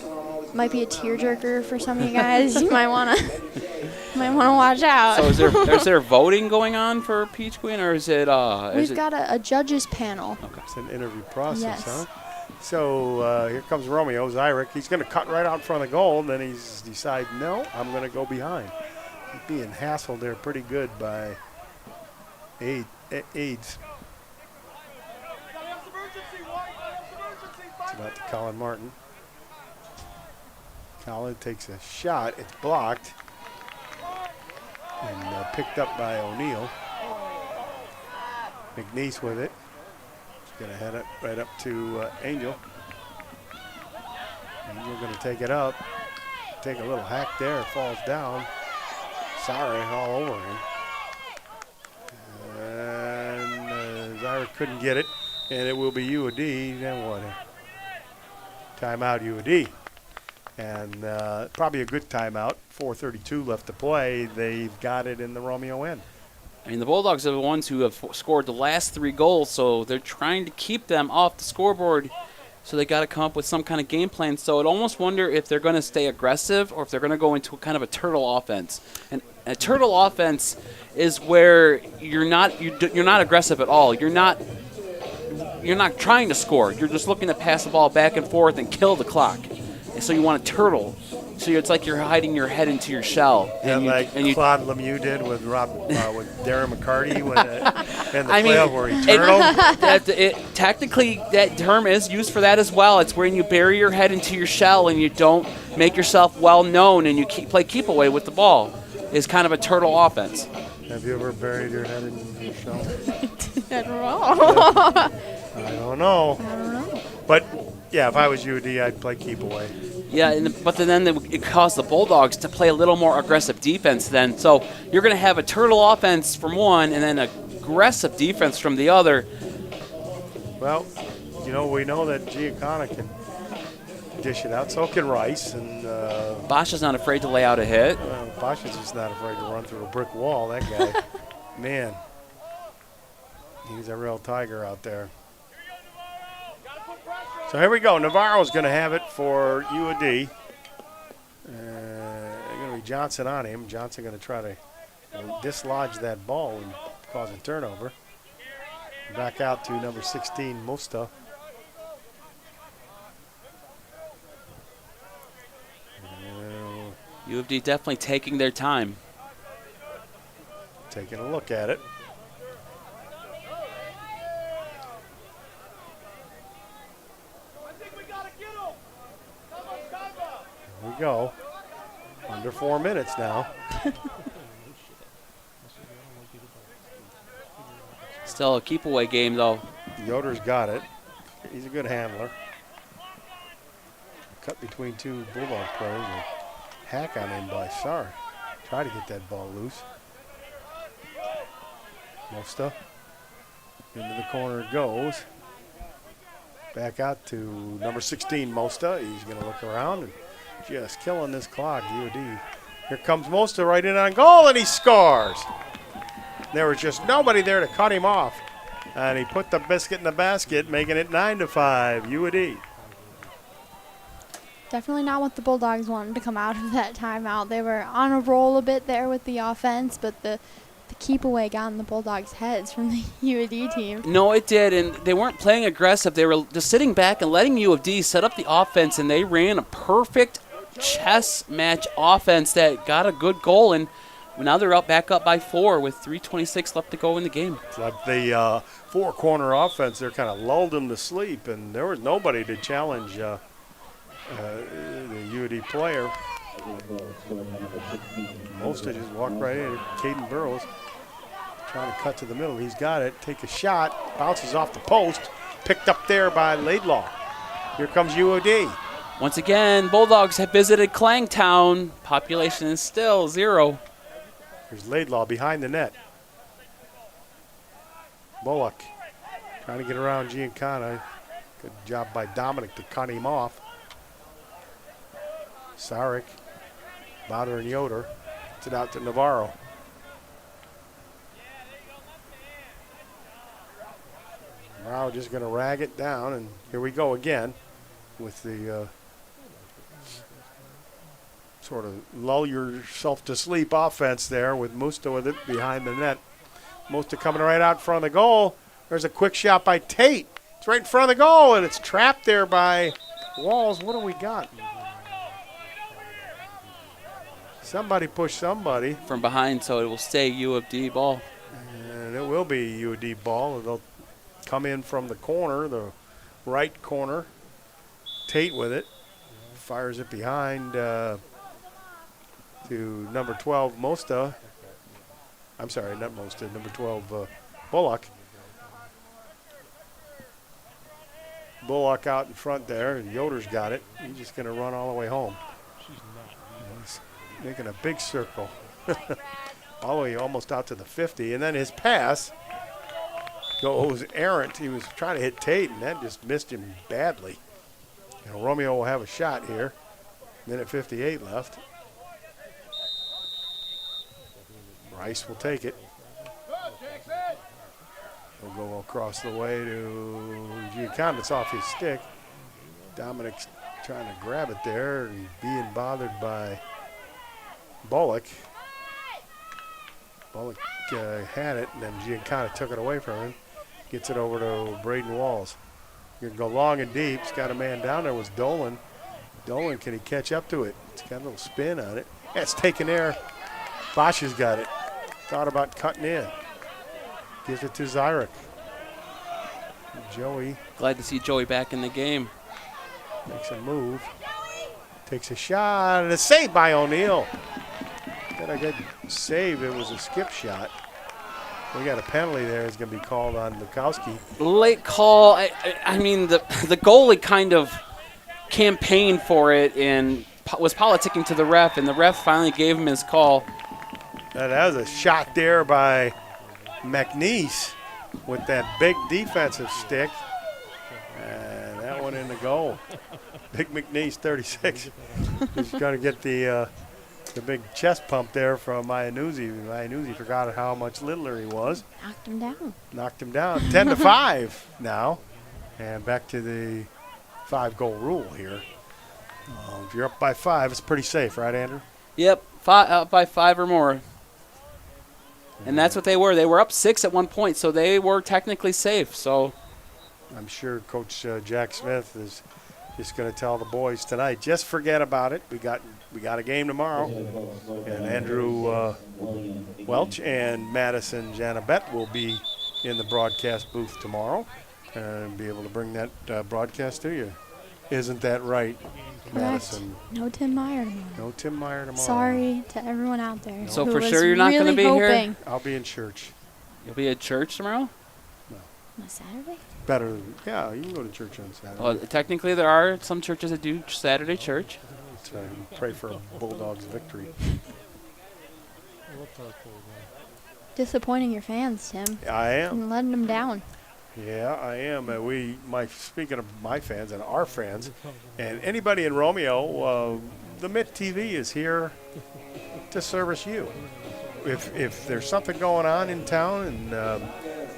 might be a tearjerker for some of you guys. You might want to watch out. So is there voting going on for Peach Queen, or is it? We've got a judges panel. Okay. It's an interview process, Yes. huh? So here comes Romeo, Zyrick. He's going to cut right out in front of the goal, and then he's decided, no, I'm going to go behind. He's being hassled there pretty good by AIDS. It's about to Colin Martin. Colin takes a shot. It's blocked and picked up by O'Neill. McNeese with it. He's going to head it right up to Angel. Angel going to take it up. Take a little hack there. It falls down. Sorry, all over him. And Zyrick couldn't get it. And it will be UAD. Then what? Timeout UAD. And probably a good timeout. 4:32 left to play. They've got it in the Romeo end. I mean, the Bulldogs are the ones who have scored the last 3 goals, so they're trying to keep them off the scoreboard. So they got to come up with some kind of game plan. So I'd almost wonder if they're going to stay aggressive or if they're going to go into kind of a turtle offense. And a turtle offense is where you're not aggressive at all. You're not trying to score. You're just looking to pass the ball back and forth and kill the clock. And so you want to turtle. So it's like you're hiding your head into your shell. And Claude Lemieux did with with Darren McCarty in the playoff where he turtled. Technically, that term is used for that as well. It's when you bury your head into your shell and you don't make yourself well known and you play keep away with the ball. Is kind of a turtle offense. Have you ever buried your head in your shell? I don't know. I don't know. But yeah, if I was UD, I'd play keep away. Yeah, but then it caused the Bulldogs to play a little more aggressive defense then. So you're going to have a turtle offense from one and then aggressive defense from the other. Well, we know that Giancana can dish it out. So can Rice. And Bosch is not afraid to lay out a hit. Bosch is just not afraid to run through a brick wall, that guy. Man, he's a real tiger out there. So here we go. Navarro's going to have it for UAD. Going to be Johnson on him. Johnson going to try to dislodge that ball and cause a turnover. Back out to number 16, Mosta. U of D definitely taking their time. Taking a look at it. Here we go. Under 4 minutes now. Still a keep-away game, though. Yoder's got it. He's a good handler. Cut between two Bulldog players. And hack on him by Sar. Try to get that ball loose. Mosta. Into the corner it goes. Back out to number 16, Mosta. He's going to look around and just killing this clock, UD. Here comes Mosta right in on goal, and he scores. There was just nobody there to cut him off. And he put the biscuit in the basket, making it 9-5, UD. Definitely not what the Bulldogs wanted to come out of that timeout. They were on a roll a bit there with the offense, but the keep away got in the Bulldogs' heads from the UAD team. No, it did, and they weren't playing aggressive. They were just sitting back and letting U of D set up the offense, and they ran a perfect chess match offense that got a good goal, and now they're back up by 4 with 3:26 left to go in the game. It's like the four-corner offense there kind of lulled them to sleep, and there was nobody to challenge the UAD player. Mosta just walked right in. Caden Burrows trying to cut to the middle. He's got it. Take a shot. Bounces off the post. Picked up there by Laidlaw. Here comes UOD. Once again, Bulldogs have visited Clangtown. Population is still 0. There's Laidlaw behind the net. Bullock trying to get around Giancana. Good job by Dominic to cut him off. Sarek, Bowder, and Yoder. Gets it out to Navarro. Navarro just going to rag it down, and here we go again with the sort of lull yourself to sleep offense there with Musta with it behind the net. Musta coming right out in front of the goal. There's a quick shot by Tate. It's right in front of the goal, and it's trapped there by Walls. What do we got? Somebody pushed somebody. From behind, so it will stay U of D ball. And it will be U of D ball. They'll come in from the corner, the right corner. Tate with it. Fires it behind to number 12, Mosta. I'm sorry, not Mosta, number 12, Bullock. Bullock out in front there. Yoder's got it. He's just going to run all the way home. He's making a big circle. All the way almost out to the 50. And then his pass goes errant. He was trying to hit Tate, and that just missed him badly. And Romeo will have a shot here. Minute 58 left. Rice will take it. He'll go across the way to Giancana. It's off his stick. Dominic's trying to grab it there and being bothered by Bullock. Bullock had it, and then Giancana took it away from him. Gets it over to Braden Walls. You're going to go long and deep. He's got a man down there with Dolan. Dolan, can he catch up to it? It's got a little spin on it. That's taken there. Bosch has got it. Thought about cutting in. Gives it to Zyrek. Joey. Glad to see Joey back in the game. Makes a move. Takes a shot, and a save by O'Neill. Got a good save. It was a skip shot. We got a penalty there. It's going to be called on Lukowski. Late call. I mean, the goalie kind of campaigned for it and was politicking to the ref, and the ref finally gave him his call. That was a shot there by McNeese with that big defensive stick. And that one in the goal. Big McNeese, 36. He's going to get the big chest pump there from Iannuzzi. Iannuzzi forgot how much littler he was. Knocked him down. Knocked him down. 10-5 now. And back to the 5-goal rule here. If you're up by 5, it's pretty safe, right, Andrew? Yep, up by 5 or more. And that's what they were. They were up 6 at one point, so they were technically safe. So I'm sure Coach Jack Smith is just going to tell the boys tonight, just forget about it. We got a game tomorrow, and Andrew Welch and Madison Janabet will be in the broadcast booth tomorrow and be able to bring that broadcast to you. Isn't that right, Correct. Madison? No Tim Meyer tomorrow. No Tim Meyer tomorrow. Sorry to everyone out there. So who for was sure you're not gonna really be here? hoping. I'll be in church. you'll be at church tomorrow? On Saturday? Better, yeah, you can go to church on Saturday. Well, technically there are some churches that do Saturday church. To pray for a Bulldogs victory. Disappointing your fans, Tim. I am. And letting them down. Yeah, I am. Speaking of my fans and our fans, and anybody in Romeo, the Mitt TV is here to service you. If there's something going on in town and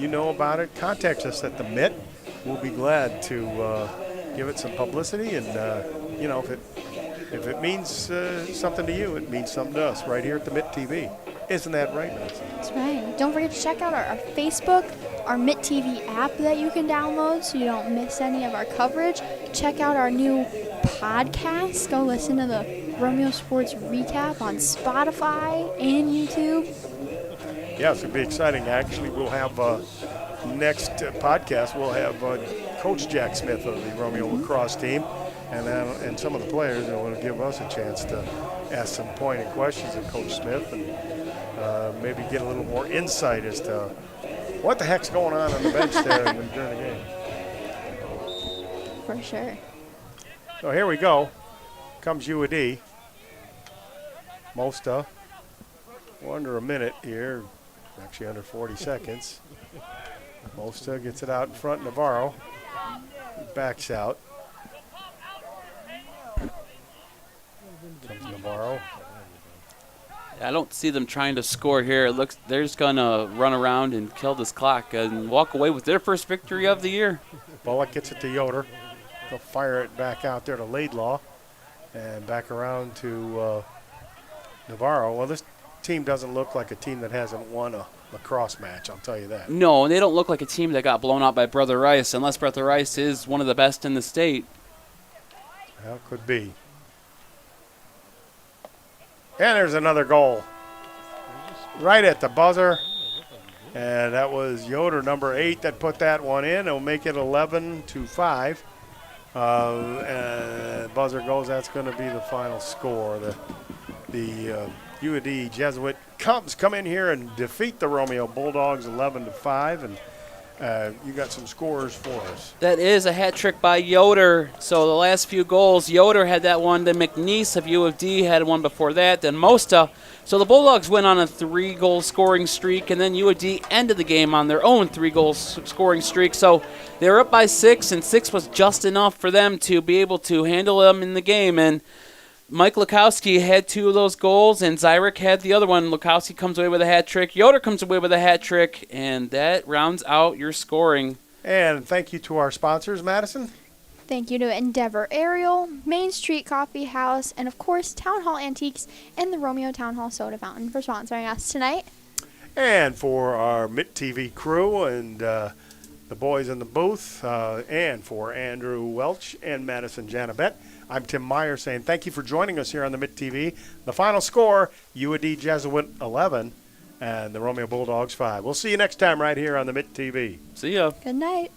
you know about it, contact us at the Mitt. We'll be glad to give it some publicity, and if it means something to you, it means something to us right here at the Mitt TV. Isn't that right, Nancy? That's right. Don't forget to check out our Facebook, our Mitt TV app that you can download so you don't miss any of our coverage. Check out our new podcast. Go listen to the Romeo Sports Recap on Spotify and YouTube. Yeah, it's going to be exciting. Actually, we'll have next podcast, we'll have Coach Jack Smith of the Romeo Lacrosse team and some of the players that want to give us a chance to ask some pointed questions of Coach Smith and maybe get a little more insight as to what the heck's going on the bench there during the game. For sure. So here we go. Comes UAD. Mosta. We're under a minute here. Actually under 40 seconds. Mosta gets it out in front. Navarro backs out. Comes Navarro. I don't see them trying to score here. It looks they're just gonna run around and kill this clock and walk away with their first victory of the year. Bullock gets it to Yoder. They'll fire it back out there to Laidlaw and back around to Navarro. Well, this team doesn't look like a team that hasn't won a lacrosse match, I'll tell you that. No, and they don't look like a team that got blown out by Brother Rice, unless Brother Rice is one of the best in the state. Well, could be. And there's another goal. Right at the buzzer. And that was Yoder, number 8, that put that one in. It'll make it 11-5. And buzzer goes. That's going to be the final score. The UAD Jesuit Cubs come in here and defeat the Romeo Bulldogs 11-5. And you got some scores for us. That is a hat trick by Yoder. So the last few goals, Yoder had that one. Then McNeese of U of D had one before that. Then Mosta. So the Bulldogs went on a 3-goal scoring streak, and then U of D ended the game on their own 3-goal scoring streak. So they were up by 6, and 6 was just enough for them to be able to handle them in the game. And Mike Lukowski had 2 of those goals, and Zyrek had the other one. Lukowski comes away with a hat trick. Yoder comes away with a hat trick, and that rounds out your scoring. And thank you to our sponsors, Madison. Thank you to Endeavor Aerial, Main Street Coffee House, and of course Town Hall Antiques and the Romeo Town Hall Soda Fountain for sponsoring us tonight. And for our Mitt TV crew and the boys in the booth, and for Andrew Welch and Madison Janabet, I'm Tim Meyer saying thank you for joining us here on the Mitt TV. The final score, UAD Jesuit 11 and the Romeo Bulldogs 5. We'll see you next time right here on the Mitt TV. See ya. Good night.